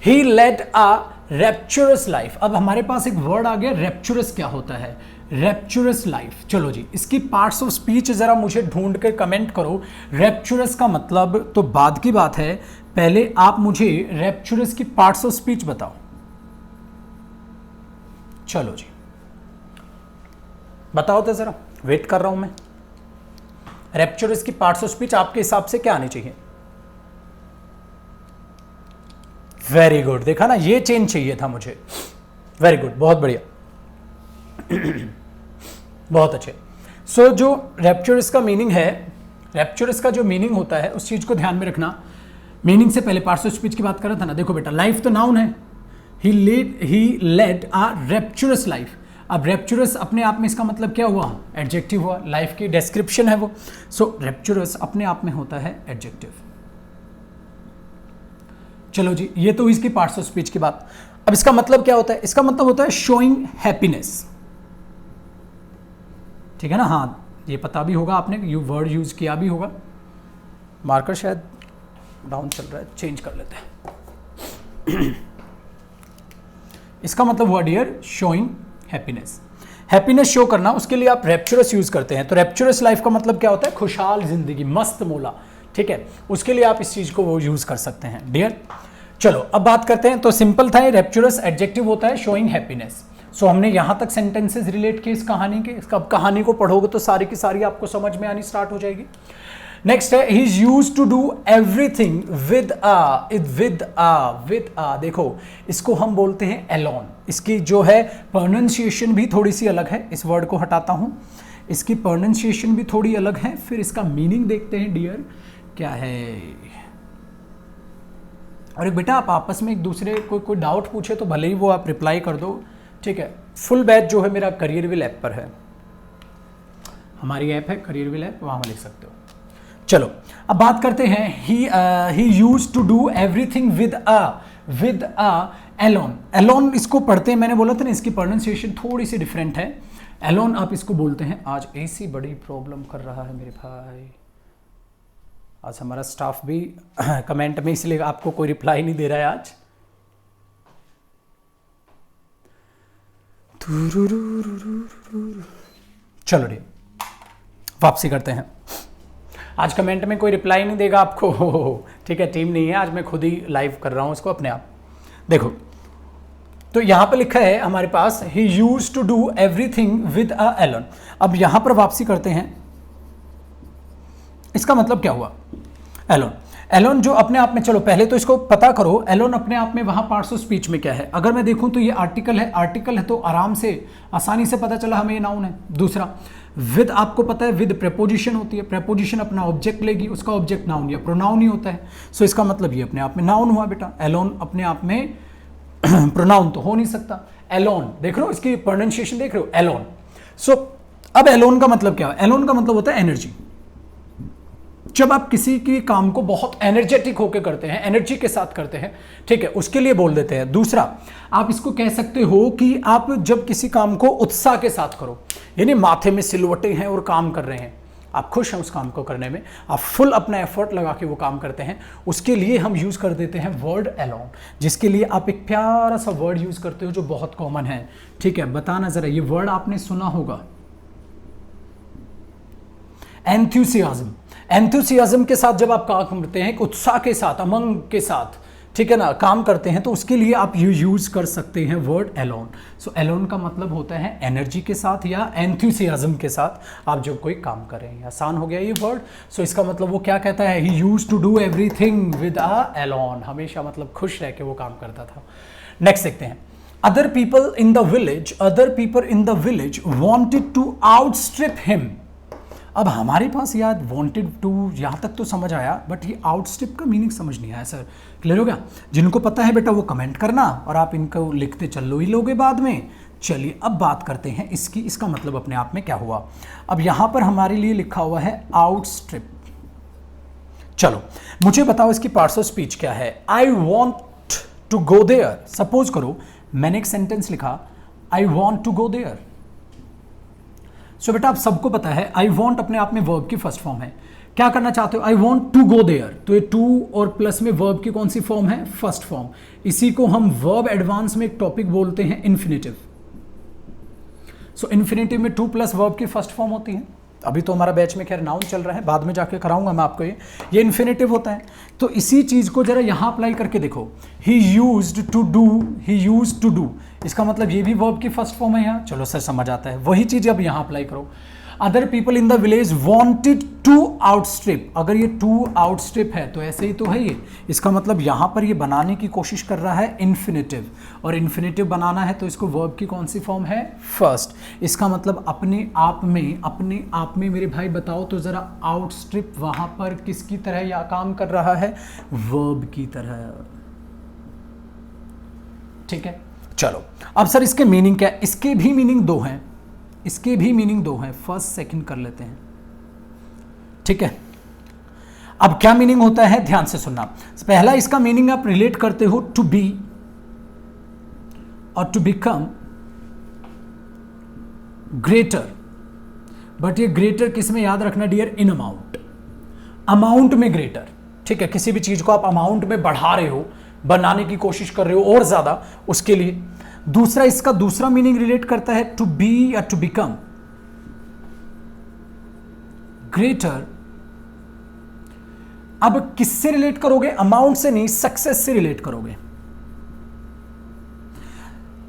ही लेड अ रैप्चरस लाइफ। अब हमारे पास एक वर्ड आ गया, रैप्चरस क्या होता है? Rapturous life. चलो जी, इसकी पार्ट्स ऑफ स्पीच ज़रा मुझे ढूंढ कर कमेंट करो। रैप्चरस का मतलब तो बाद की बात है, पहले आप मुझे रैप्चरस की पार्ट्स ऑफ स्पीच बताओ। चलो जी बताओ तो ज़रा, वेट कर रहा हूं मैं। रैप्चरस की पार्ट्स ऑफ स्पीच आपके हिसाब से क्या आनी चाहिए? वेरी गुड, देखा ना, ये चेंज चाहिए था मुझे। वेरी गुड, बहुत बढ़िया बहुत अच्छे। सो जो रैप्चरस का मीनिंग है, रैप्चरस का जो मीनिंग होता है उस चीज को ध्यान में रखना। मीनिंग से पहले पार्ट्स ऑफ स्पीच की बात कर रहा था ना। देखो बेटा, लाइफ तो नाउन है, ही लेड आ रैप्चरस लाइफ। अब रैप्चरस अपने आप में इसका मतलब क्या हुआ? एडजेक्टिव हुआ, लाइफ की डिस्क्रिप्शन है वो। सो रैप्चरस अपने आप में होता है एडजेक्टिव। चलो जी, ये तो इसकी पार्ट्स ऑफ स्पीच की बात। अब इसका मतलब क्या होता है? इसका मतलब होता है शोइंग हैप्पीनेस। ठीक है ना? हाँ, ये पता भी होगा आपने, यू वर्ड यूज किया भी होगा। मार्कर शायद डाउन चल रहा है, चेंज कर लेते हैं इसका मतलब हुआ dear showing happiness. Happiness show करना, उसके लिए आप रैप्चरस यूज करते हैं। तो रैप्चरस लाइफ का मतलब क्या होता है? खुशहाल जिंदगी, मस्त मोला। ठीक है, उसके लिए आप इस चीज को वो यूज कर सकते हैं डियर। चलो अब बात करते हैं। तो सिंपल था, रैप्चरस एडजेक्टिव होता है शोइंग हैप्पीनेस। सो हमने यहां तक सेंटेंसेस रिलेट किए इस कहानी के। अब कहानी को पढ़ोगे तो सारी की सारी आपको समझ में आनी स्टार्ट हो जाएगी। नेक्स्ट है, he is used to do everything with a. देखो, इसको हम बोलते हैं एलोन। इसकी जो है प्रोनाउंसिएशन भी थोड़ी सी अलग है। इस वर्ड को हटाता हूं, इसकी प्रोनाउंसिएशन भी थोड़ी अलग है। फिर इसका मीनिंग देखते हैं डियर क्या है। और एक बेटा, आप आपस में एक दूसरे को कोई डाउट पूछे तो भले ही वो आप रिप्लाई कर दो। ठीक है, फुल बैच जो है मेरा करियरविल ऐप पर है। हमारी ऐप है करियरविल ऐप, वहां लिख सकते हो। चलो अब बात करते हैं। He used to do everything with a alone. Alone इसको पढ़ते हैं, मैंने बोला था ना, इसकी प्रोनाउंसिएशन थोड़ी सी डिफरेंट है। एलोन आप इसको बोलते हैं। आज एसी बड़ी प्रॉब्लम कर रहा है मेरे भाई। आज हमारा स्टाफ भी कमेंट में, इसलिए आपको कोई रिप्लाई नहीं दे रहा है आज। चलो रे, वापसी करते हैं। आज कमेंट में कोई रिप्लाई नहीं देगा आपको ठीक है, टीम नहीं है आज, मैं खुद ही लाइव कर रहा हूं इसको अपने आप। देखो, तो यहां पे लिखा है हमारे पास, he used to do everything with a alone. अब यहां पर वापसी करते हैं। इसका मतलब क्या हुआ? एलोन, एलोन जो अपने आप में, चलो पहले तो इसको पता करो, एलोन अपने आप में वहां पार्ट्स ऑफ स्पीच में क्या है। अगर मैं देखूं तो ये आर्टिकल है। आर्टिकल है तो आराम से, आसानी से पता चला हमें ये नाउन है। दूसरा, विद आपको पता है, विद प्रेपोजिशन होती है। प्रेपोजिशन अपना ऑब्जेक्ट लेगी, उसका ऑब्जेक्ट नाउन या प्रोनाउन ही होता है। सो इसका मतलब ये अपने आप में नाउन हुआ बेटा। एलोन अपने आप में प्रोनाउन तो हो नहीं सकता। एलोन देख रहे हो, इसकी प्रोनाउंसिएशन देख रहे हो, एलोन। सो अब एलोन का मतलब क्या है? एलोन का मतलब होता है एनर्जी। जब आप किसी की काम को बहुत एनर्जेटिक होकर करते हैं, एनर्जी के साथ करते हैं, ठीक है, उसके लिए बोल देते हैं। दूसरा, आप इसको कह सकते हो कि आप जब किसी काम को उत्साह के साथ करो, यानी माथे में सिलवटे हैं और काम कर रहे हैं, आप खुश हैं उस काम को करने में, आप फुल अपना एफर्ट लगा के वो काम करते हैं, उसके लिए हम यूज कर देते हैं वर्ड अलोन, जिसके लिए आप एक प्यारा सा वर्ड यूज करते हो जो बहुत कॉमन है। ठीक है, बताना जरा, ये वर्ड आपने सुना होगा, एंथुसियाज्म। एंथुसियाज्म के साथ जब आप काम करते हैं, उत्साह के साथ, उमंग के साथ, ठीक है ना, काम करते हैं, तो उसके लिए आप यूज कर सकते हैं वर्ड अलोन। सो अलोन का मतलब होता है एनर्जी के साथ या एंथुसियाज्म के साथ आप जो कोई काम कर रहे हैं। आसान हो गया ये वर्ड। सो इसका मतलब वो क्या कहता है, he used to do everything with a alone, हमेशा मतलब खुश रह के वो काम करता था। नेक्स्ट देखते हैं, other people in the village wanted to outstrip him. अब हमारे पास यार वांटेड टू यहाँ तक तो समझ आया, बट ये आउटस्ट्रिप का मीनिंग समझ नहीं आया सर। क्लियर हो गया? जिनको पता है बेटा वो कमेंट करना, और आप इनको लिखते चल लो ही लोगे बाद में। चलिए अब बात करते हैं इसकी, इसका मतलब अपने आप में क्या हुआ। अब यहाँ पर हमारे लिए लिखा हुआ है आउटस्ट्रिप। चलो मुझे बताओ इसकी पार्ट्स ऑफ स्पीच क्या है। I want to go there. Suppose करो मैंने एक सेंटेंस लिखा, I want to go there. So बेटा आप सबको पता है आई वॉन्ट अपने आप में वर्ब की फर्स्ट फॉर्म है। क्या करना चाहते हो, I want to go there, तो ये टू और प्लस में वर्ब की कौन सी फॉर्म है, फर्स्ट फॉर्म। इसी को हम वर्ब एडवांस में एक टॉपिक बोलते हैं इन्फिनेटिव। सो इन्फिनेटिव में टू प्लस वर्ब की फर्स्ट फॉर्म होती है। अभी तो हमारा बैच में खैर नाउन चल रहा है, बाद में जाके कराऊंगा मैं आपको। ये इन्फिनेटिव होता है। तो इसी चीज को जरा यहां अप्लाई करके देखो, he used to do, he used to do, इसका मतलब ये भी वर्ब की फर्स्ट फॉर्म है यहाँ। चलो सर समझ आता है। वही चीज अब यहां अप्लाई करो, other people in the village wanted to outstrip. अगर ये टू आउटस्ट्रिप है तो ऐसे ही तो है ये, इसका मतलब यहां पर ये बनाने की कोशिश कर रहा है इन्फिनेटिव, और इन्फिनेटिव बनाना है तो इसको वर्ब की कौन सी फॉर्म है, फर्स्ट। इसका मतलब अपने आप में मेरे भाई बताओ तो जरा, आउटस्ट्रिप वहां पर किसकी तरह या काम कर रहा है, वर्ब की तरह। ठीक है, चलो अब सर इसके मीनिंग क्या है। इसके भी मीनिंग दो हैं, फर्स्ट सेकंड कर लेते हैं। ठीक है, अब क्या मीनिंग होता है ध्यान से सुनना। पहला इसका मीनिंग आप रिलेट करते हो टू बी और टू बिकम ग्रेटर, बट ये ग्रेटर किस में याद रखना डियर, इन अमाउंट में ग्रेटर। ठीक है, किसी भी चीज को आप अमाउंट में बढ़ा रहे हो, बनाने की कोशिश कर रहे हो और ज्यादा, उसके लिए। दूसरा, इसका दूसरा मीनिंग रिलेट करता है टू बी या टू बिकम ग्रेटर। अब किससे रिलेट करोगे, अमाउंट से नहीं, सक्सेस से रिलेट करोगे।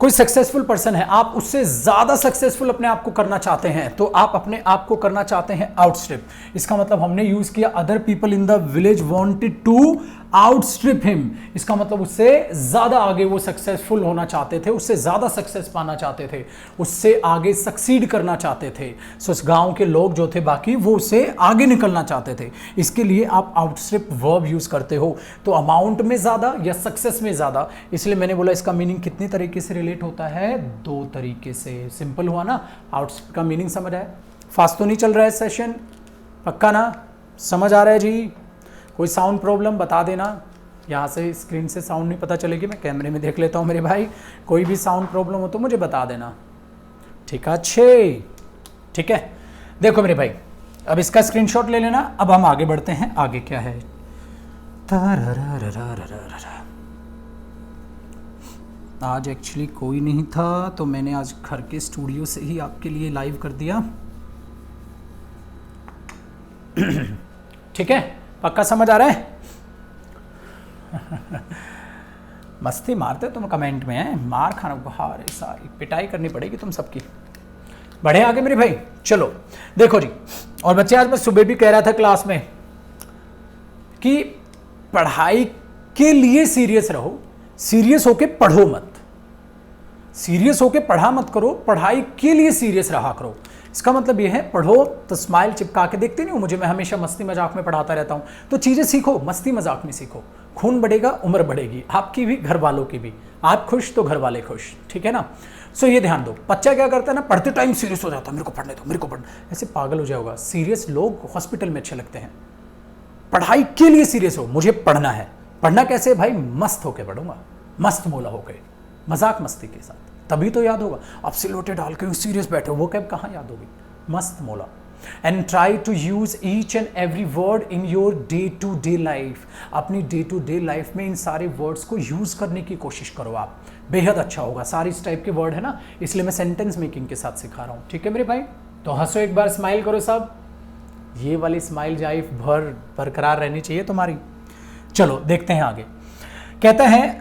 कोई सक्सेसफुल पर्सन है, आप उससे ज्यादा सक्सेसफुल अपने आप को करना चाहते हैं, तो आप अपने आप को करना चाहते हैं आउटस्ट्रिप। इसका मतलब हमने यूज किया other people in the village wanted to outstrip him. इसका मतलब उससे ज्यादा आगे वो सक्सेसफुल होना चाहते थे, उससे ज्यादा सक्सेस पाना चाहते थे, उससे आगे सक्सीड करना चाहते थे। सो इस गांव के लोग जो थे बाकी, वो उससे आगे निकलना चाहते थे। इसके लिए आप आउटस्ट्रिप वर्ब यूज करते हो, तो अमाउंट में ज्यादा या सक्सेस में ज्यादा। इसलिए मैंने बोला इसका मीनिंग कितनी तरीके से रिलेट होता है, दो तरीके से। सिंपल हुआ ना, आउटस्ट्रिप का मीनिंग समझ आया। फास्ट तो नहीं चल रहा है सेशन, पक्का ना, समझ आ रहा है जी? कोई साउंड प्रॉब्लम बता देना, यहाँ से स्क्रीन से साउंड नहीं पता चलेगी, मैं कैमरे में देख लेता हूँ मेरे भाई। कोई भी साउंड प्रॉब्लम हो तो मुझे बता देना, ठीक है? अच्छे, ठीक है। देखो मेरे भाई, अब इसका स्क्रीनशॉट ले लेना। अब हम आगे बढ़ते हैं, आगे क्या है। आज एक्चुअली कोई नहीं था, तो मैंने आज घर के स्टूडियो से ही आपके लिए लाइव कर दिया। ठीक है, पक्का समझ आ रहा है? मस्ती मारते तुम कमेंट में, है मार खाना बुहार, सारी पिटाई करनी पड़ेगी तुम सबकी। बढ़े आगे मेरे भाई, चलो देखो जी। और बच्चे, आज मैं सुबह भी कह रहा था क्लास में कि पढ़ाई के लिए सीरियस रहो, सीरियस होके पढ़ो मत, सीरियस होके पढ़ा मत करो, पढ़ाई के लिए सीरियस रहा करो। इसका मतलब यह है, पढ़ो तो स्माइल चिपका के देखते नहीं हो मुझे, मैं हमेशा मस्ती मजाक में पढ़ाता रहता हूं। तो चीजें सीखो, मस्ती मजाक में सीखो, खून बढ़ेगा, उम्र बढ़ेगी, आपकी भी, घर वालों की भी। आप खुश तो घर वाले खुश, ठीक है ना? सो ये ध्यान दो। बच्चा क्या करता है ना, पढ़ते टाइम सीरियस हो जाता है, मेरे को पढ़ने दो, मेरे को पढ़ना, ऐसे पागल हो जाएगा। सीरियस लोग हॉस्पिटल में अच्छे लगते हैं, पढ़ाई के लिए सीरियस हो, मुझे पढ़ना है। पढ़ना कैसे भाई? मस्त होके पढ़ूंगा, मस्त मोला होके, मजाक मस्ती के साथ, तभी तो याद होगा। आप सिलोटे डाल के सीरियस बैठे हो, वो कैब कहाँ याद होगी? मस्त मोला। And try to use each and every word in your day to day life. अपनी डे टू डे लाइफ में इन सारे वर्ड्स को यूज करने की कोशिश करो आप, बेहद अच्छा होगा। सारे इस टाइप के वर्ड है ना, इसलिए मैं सेंटेंस मेकिंग के साथ सिखा रहा हूँ। ठीक है मेरे भाई? तो हंसो एक बार, स्माइल करो सब। ये वाली स्माइल लाइफ भर बरकरार रहनी चाहिए तुम्हारी। चलो देखते हैं आगे। कहता है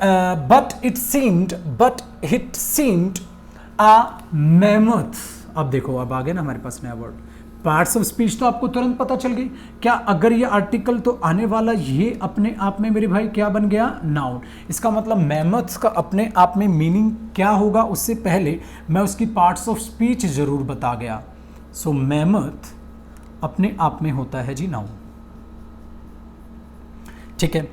but it seemed a mammoth. अब देखो, अब आ गया ना हमारे पास नया वर्ड। पार्ट्स ऑफ स्पीच तो आपको तुरंत पता चल गई। क्या अगर ये आर्टिकल तो आने वाला, ये अपने आप में मेरे भाई क्या बन गया? नाउन। इसका मतलब मैमथ्स का अपने आप में मीनिंग क्या होगा, उससे पहले मैं उसकी पार्ट्स ऑफ स्पीच जरूर बता गया। सो मैमथ अपने आप में होता है जी नाउन। ठीक है,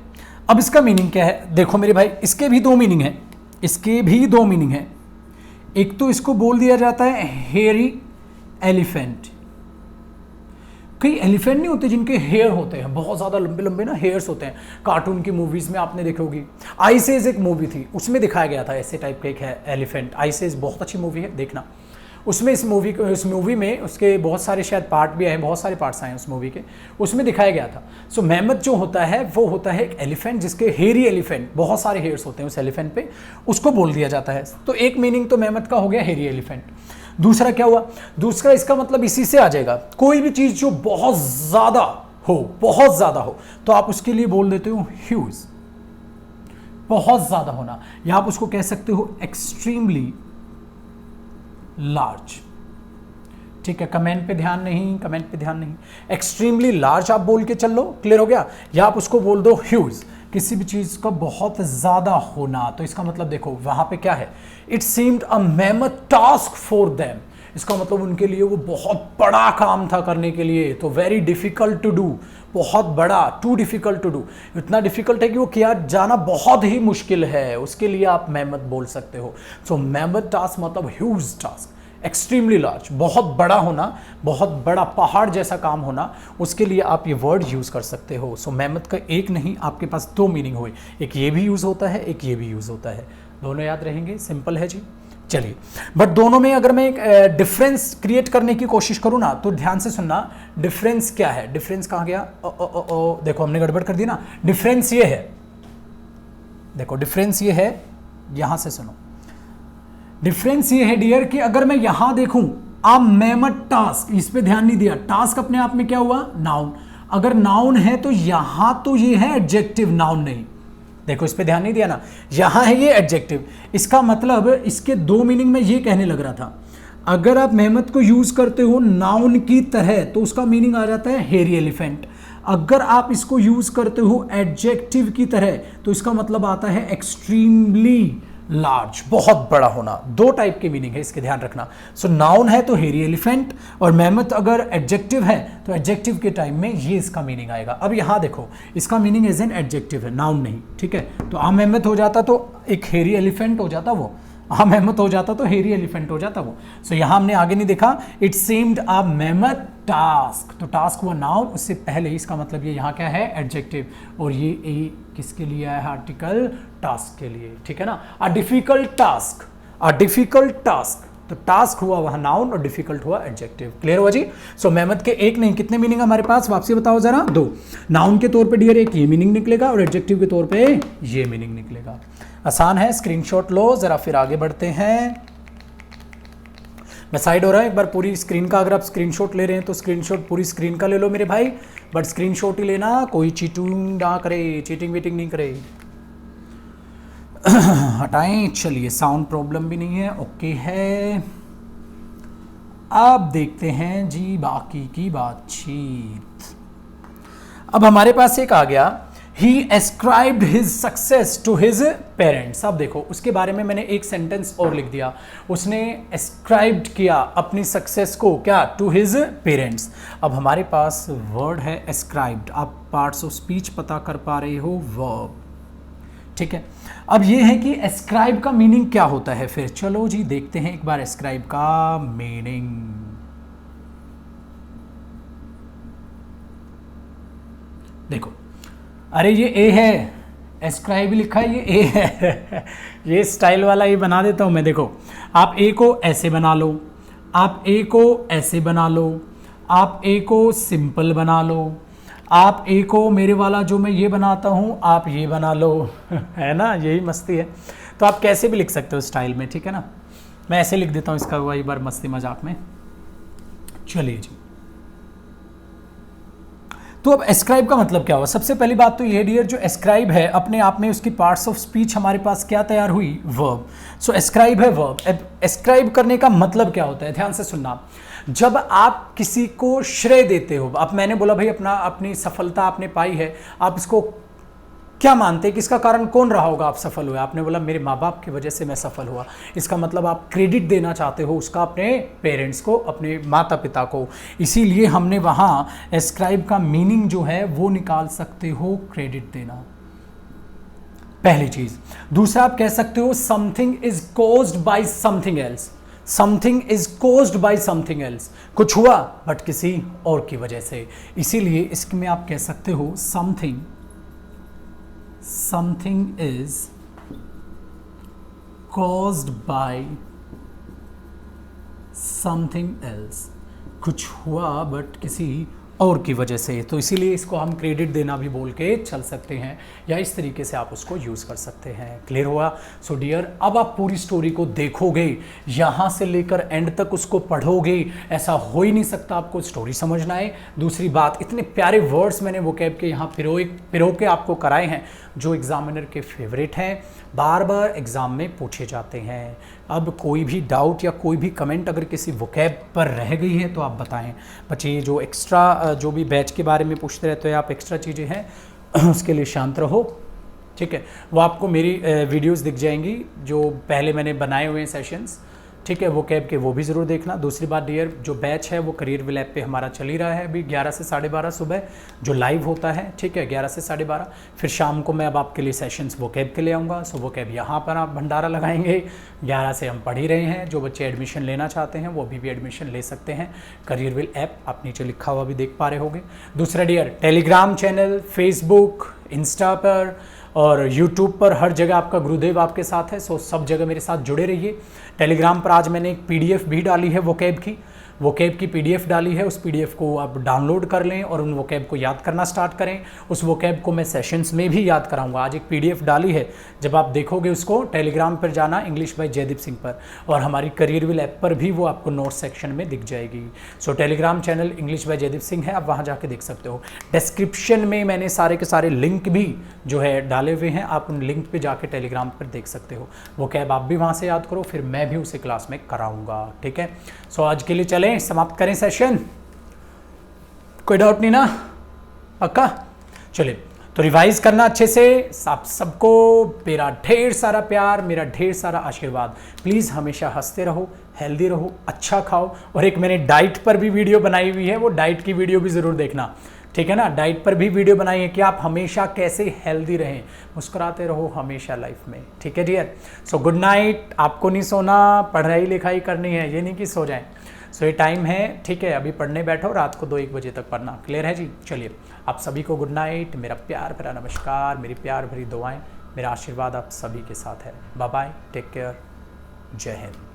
अब इसका मीनिंग क्या है? देखो मेरे भाई, इसके भी दो मीनिंग है, इसके भी दो मीनिंग है। एक तो इसको बोल दिया जाता है हेयरी एलिफेंट। कई एलिफेंट नहीं होते जिनके हेयर होते हैं, बहुत ज़्यादा लंबे लंबे ना हेयर्स होते हैं। कार्टून की मूवीज़ में आपने देखी होगी। आइसेज एक मूवी थी, उसमें दिखाया गया था ऐसे टाइप का एक है एलिफेंट। आइसेज बहुत अच्छी मूवी है, देखना। उसमें इस मूवी में उसके बहुत सारे शायद पार्ट भी आए, बहुत सारे पार्ट्स आए उस मूवी के, उसमें दिखाया गया था। सो मैमथ जो होता है वो होता है एक एलिफेंट जिसके हेयरी एलिफेंट, बहुत सारे हेयर्स होते हैं उस एलिफेंट पे, उसको बोल दिया जाता है। तो एक मीनिंग तो मैमथ का हो गया हेयरी एलिफेंट। दूसरा क्या हुआ? दूसरा इसका मतलब इसी से आ जाएगा, कोई भी चीज़ जो बहुत ज़्यादा हो, बहुत ज़्यादा हो, तो आप उसके लिए बोल देते हो ह्यूज, बहुत ज़्यादा होना। या आप उसको कह सकते हो एक्सट्रीमली लार्ज। ठीक है, कमेंट पे ध्यान नहीं, कमेंट पे ध्यान नहीं। एक्सट्रीमली लार्ज आप बोल के चल लो, क्लियर हो गया। या आप उसको बोल दो ह्यूज, किसी भी चीज का बहुत ज्यादा होना। तो इसका मतलब देखो वहां पे क्या है? It seemed a mammoth task for them. इसका मतलब उनके लिए वो बहुत बड़ा काम था करने के लिए। तो वेरी डिफिकल्ट टू डू, बहुत बड़ा, टू डिफिकल्ट टू डू, इतना डिफिकल्ट है कि वो किया जाना बहुत ही मुश्किल है, उसके लिए आप मैमथ बोल सकते हो। सो मैमथ टास्क मतलब ह्यूज टास्क, एक्सट्रीमली लार्ज, बहुत बड़ा होना, बहुत बड़ा पहाड़ जैसा काम होना, उसके लिए आप ये वर्ड यूज़ कर सकते हो। सो मैमथ का एक नहीं, आपके पास दो मीनिंग हुए, एक ये भी यूज़ होता है, एक ये भी यूज़ होता है। दोनों याद रहेंगे, सिंपल है जी। चलिए, बट दोनों में अगर मैं एक डिफरेंस क्रिएट करने की कोशिश करूँ ना, तो ध्यान से सुनना, डिफरेंस क्या है? डिफरेंस कहाँ गया? देखो हमने गड़बड़ कर दी ना। डिफरेंस ये है, देखो डिफरेंस ये है, यहां से सुनो। डिफरेंस ये है डियर कि अगर मैं यहां देखूं आ मैमथ टास्क, इस पे ध्यान नहीं दिया। टास्क अपने आप में क्या हुआ? नाउन। अगर नाउन है तो यहां तो ये है एडजेक्टिव, नाउन नहीं। देखो इस पे ध्यान नहीं दिया ना, यहां है ये एडजेक्टिव। इसका मतलब इसके दो मीनिंग में ये कहने लग रहा था, अगर आप मैमथ को यूज करते हो नाउन की तरह तो उसका मीनिंग आ जाता है हेयरी एलिफेंट। अगर आप इसको यूज करते हो एडजेक्टिव की तरह तो इसका मतलब आता है एक्सट्रीमली लार्ज, बहुत बड़ा होना। दो टाइप के मीनिंग है, इसके ध्यान रखना। सो नाउन है तो हेयरी एलिफेंट, और मैमथ अगर एडजेक्टिव है तो एडजेक्टिव के टाइम में ये इसका मीनिंग आएगा। अब यहां देखो, इसका मीनिंग एज एन एडजेक्टिव है, नाउन नहीं। ठीक है, तो आ मैमथ हो जाता तो एक हेयरी एलिफेंट हो जाता, वो आ मैमथ हो जाता तो हेयरी एलिफेंट हो जाता वो। सो यहां हमने आगे नहीं देखा, it seemed a mammoth task, तो टास्क हुआ नाउन, उससे पहले इसका मतलब ये यहाँ क्या है? एडजेक्टिव। और ये किसके लिए है? आर्टिकल टास्क के लिए। ठीक है ना, a difficult task, a difficult task, तो टास्क हुआ वह नाउन और डिफिकल्ट हुआ एडजेक्टिव। क्लियर हुआ जी? सो मैमथ के एक नहीं, कितने मीनिंग हमारे पास? वापसी बताओ जरा। दो। नाउन के तौर पे डियर एक ये मीनिंग निकलेगा और एडजेक्टिव के तौर पे ये मीनिंग निकलेगा। आसान है, स्क्रीनशॉट लो जरा, फिर आगे बढ़ते हैं। मैं साइड हो रहा है, एक बार पूरी स्क्रीन का अगर आप स्क्रीनशॉट ले रहे हैं तो स्क्रीनशॉट पूरी स्क्रीन का ले लो मेरे भाई, बट स्क्रीनशॉट ही लेना, कोई चीटिंग ना करे, चीटिंग वीटिंग नहीं करे। हटाएं, चलिए साउंड प्रॉब्लम भी नहीं है, ओके है। अब देखते हैं जी बाकी की बातचीत। अब हमारे पास एक आ गया, He ascribed his success to his parents। अब देखो उसके बारे में मैंने एक सेंटेंस और लिख दिया, उसने ascribed किया अपनी सक्सेस को क्या? to his parents। अब हमारे पास वर्ड है ascribed, आप पार्ट्स ऑफ स्पीच पता कर पा रहे हो, वर्ब। ठीक है, अब ये है कि ascribe का मीनिंग क्या होता है फिर, चलो जी देखते हैं एक बार ascribe का मीनिंग। देखो, अरे ये ए है, एस्क्राइब लिखा है, ये ए है ये स्टाइल वाला ये बना देता हूँ मैं। देखो, आप ए को ऐसे बना लो, आप ए को ऐसे बना लो, आप ए को सिंपल बना लो, आप ए को मेरे वाला जो मैं ये बनाता हूँ आप ये बना लो है ना, यही मस्ती है। तो आप कैसे भी लिख सकते हो स्टाइल में, ठीक है ना। मैं ऐसे लिख देता हूँ इसका एक बार मस्ती मजाक में। चलिए जी, तो अब एस्क्राइब का मतलब क्या हुआ? सबसे पहली बात तो ये डियर, जो एस्क्राइब है अपने आप में उसकी पार्ट्स ऑफ स्पीच हमारे पास क्या तैयार हुई? वर्ब। सो एस्क्राइब है वर्ब। एस्क्राइब करने का मतलब क्या होता है? ध्यान से सुनना। जब आप किसी को श्रेय देते हो, अब मैंने बोला भाई अपनी सफलता आपने पाई है, आप इसको क्या मानते हैं कि इसका कारण कौन रहा होगा आप सफल हुए? आपने बोला मेरे माँ बाप की वजह से मैं सफल हुआ। इसका मतलब आप क्रेडिट देना चाहते हो उसका अपने पेरेंट्स को, अपने माता पिता को। इसीलिए हमने वहाँ एस्क्राइब का मीनिंग जो है वो निकाल सकते हो क्रेडिट देना, पहली चीज। दूसरा आप कह सकते हो something is caused by something else. Something is caused by something else, कुछ हुआ बट किसी और की वजह से। इसीलिए इसमें आप कह सकते हो something is caused by something else, कुछ हुआ बट किसी और की वजह से। तो इसीलिए इसको हम क्रेडिट देना भी बोल के चल सकते हैं, या इस तरीके से आप उसको यूज़ कर सकते हैं। क्लियर हुआ? सो डियर, अब आप पूरी स्टोरी को देखोगे, यहाँ से लेकर एंड तक उसको पढ़ोगे, ऐसा हो ही नहीं सकता आपको स्टोरी समझना है। दूसरी बात, इतने प्यारे वर्ड्स मैंने वोकैब के यहाँ पिरो के आपको कराए हैं जो एग्जामिनर के फेवरेट हैं, बार बार एग्ज़ाम में पूछे जाते हैं। अब कोई भी डाउट या कोई भी कमेंट अगर किसी वोकैब पर रह गई है तो आप बताएं। बच्चे ये जो एक्स्ट्रा जो भी बैच के बारे में पूछते रहते हैं आप, एक्स्ट्रा चीज़ें हैं उसके लिए शांत रहो, ठीक है। वो आपको मेरी वीडियोस दिख जाएंगी जो पहले मैंने बनाए हुए हैं सेशंस, ठीक है, वो कैब के, वो भी ज़रूर देखना। दूसरी बात डियर, जो बैच है वो करियर विल ऐप पे हमारा चल ही रहा है अभी 11 से 12:30 सुबह जो लाइव होता है, ठीक है, 11 से 12:30। फिर शाम को मैं अब आपके लिए सेशंस वो कैब के ले आऊँगा। सो वो कैब यहाँ पर आप भंडारा लगाएंगे, 11 से हम पढ़ ही रहे हैं। जो बच्चे एडमिशन लेना चाहते हैं वो अभी भी एडमिशन ले सकते हैं। करियर विल ऐप आप नीचे लिखा हुआ भी देख पा रहे होंगे। दूसरा dear, Telegram channel, Facebook, Insta पर और यूट्यूब पर हर जगह आपका गुरुदेव आपके साथ है। सो सब जगह मेरे साथ जुड़े रहिए। टेलीग्राम पर आज मैंने एक पीडीएफ भी डाली है वोकैब की पीडीएफ डाली है। उस पीडीएफ को आप डाउनलोड कर लें और उन वोकैब को याद करना स्टार्ट करें। उस वोकैब को मैं सेशंस में भी याद कराऊंगा। आज एक पीडीएफ डाली है, जब आप देखोगे उसको टेलीग्राम पर जाना, इंग्लिश बाय जयदीप सिंह पर, और हमारी करियर विल ऐप पर भी वो आपको नोट्स सेक्शन में दिख जाएगी। So Telegram channel English by Jaideep Singh है, आप वहाँ जाके देख सकते हो। डिस्क्रिप्शन में मैंने सारे के सारे लिंक भी जो है डाले हुए हैं, आप उन लिंक पे जाके टेलीग्राम पर देख सकते हो। वोकैब आप भी वहाँ से याद करो, फिर मैं भी उसे क्लास में कराऊंगा, ठीक है। सो आज के लिए चलें, समाप्त करें सेशन, कोई डाउट नहीं ना? पक्का? चलिए, तो रिवाइज करना अच्छे से। आप सबको मेरा ढेर सारा प्यार, मेरा ढेर सारा आशीर्वाद। प्लीज़ हमेशा हंसते रहो, हेल्दी रहो, अच्छा खाओ। और एक मैंने डाइट पर भी वीडियो बनाई हुई है, वो डाइट की वीडियो भी ज़रूर देखना, ठीक है ना। डाइट पर भी वीडियो बनाई है कि आप हमेशा कैसे हेल्दी रहें, मुस्कुराते रहो हमेशा लाइफ में, ठीक है डियर। So good night. आपको नहीं सोना, पढ़ाई लिखाई करनी है, ये नहीं कि सो जाएं। सो ये टाइम है, ठीक है, अभी पढ़ने बैठो, रात को 2-1 बजे तक पढ़ना। क्लियर है जी? चलिए, आप सभी को गुड नाइट, मेरा प्यार भरा नमस्कार, मेरी प्यार भरी दुआएं, मेरा आशीर्वाद आप सभी के साथ है। बाय बाय, टेक केयर, जय हिंद।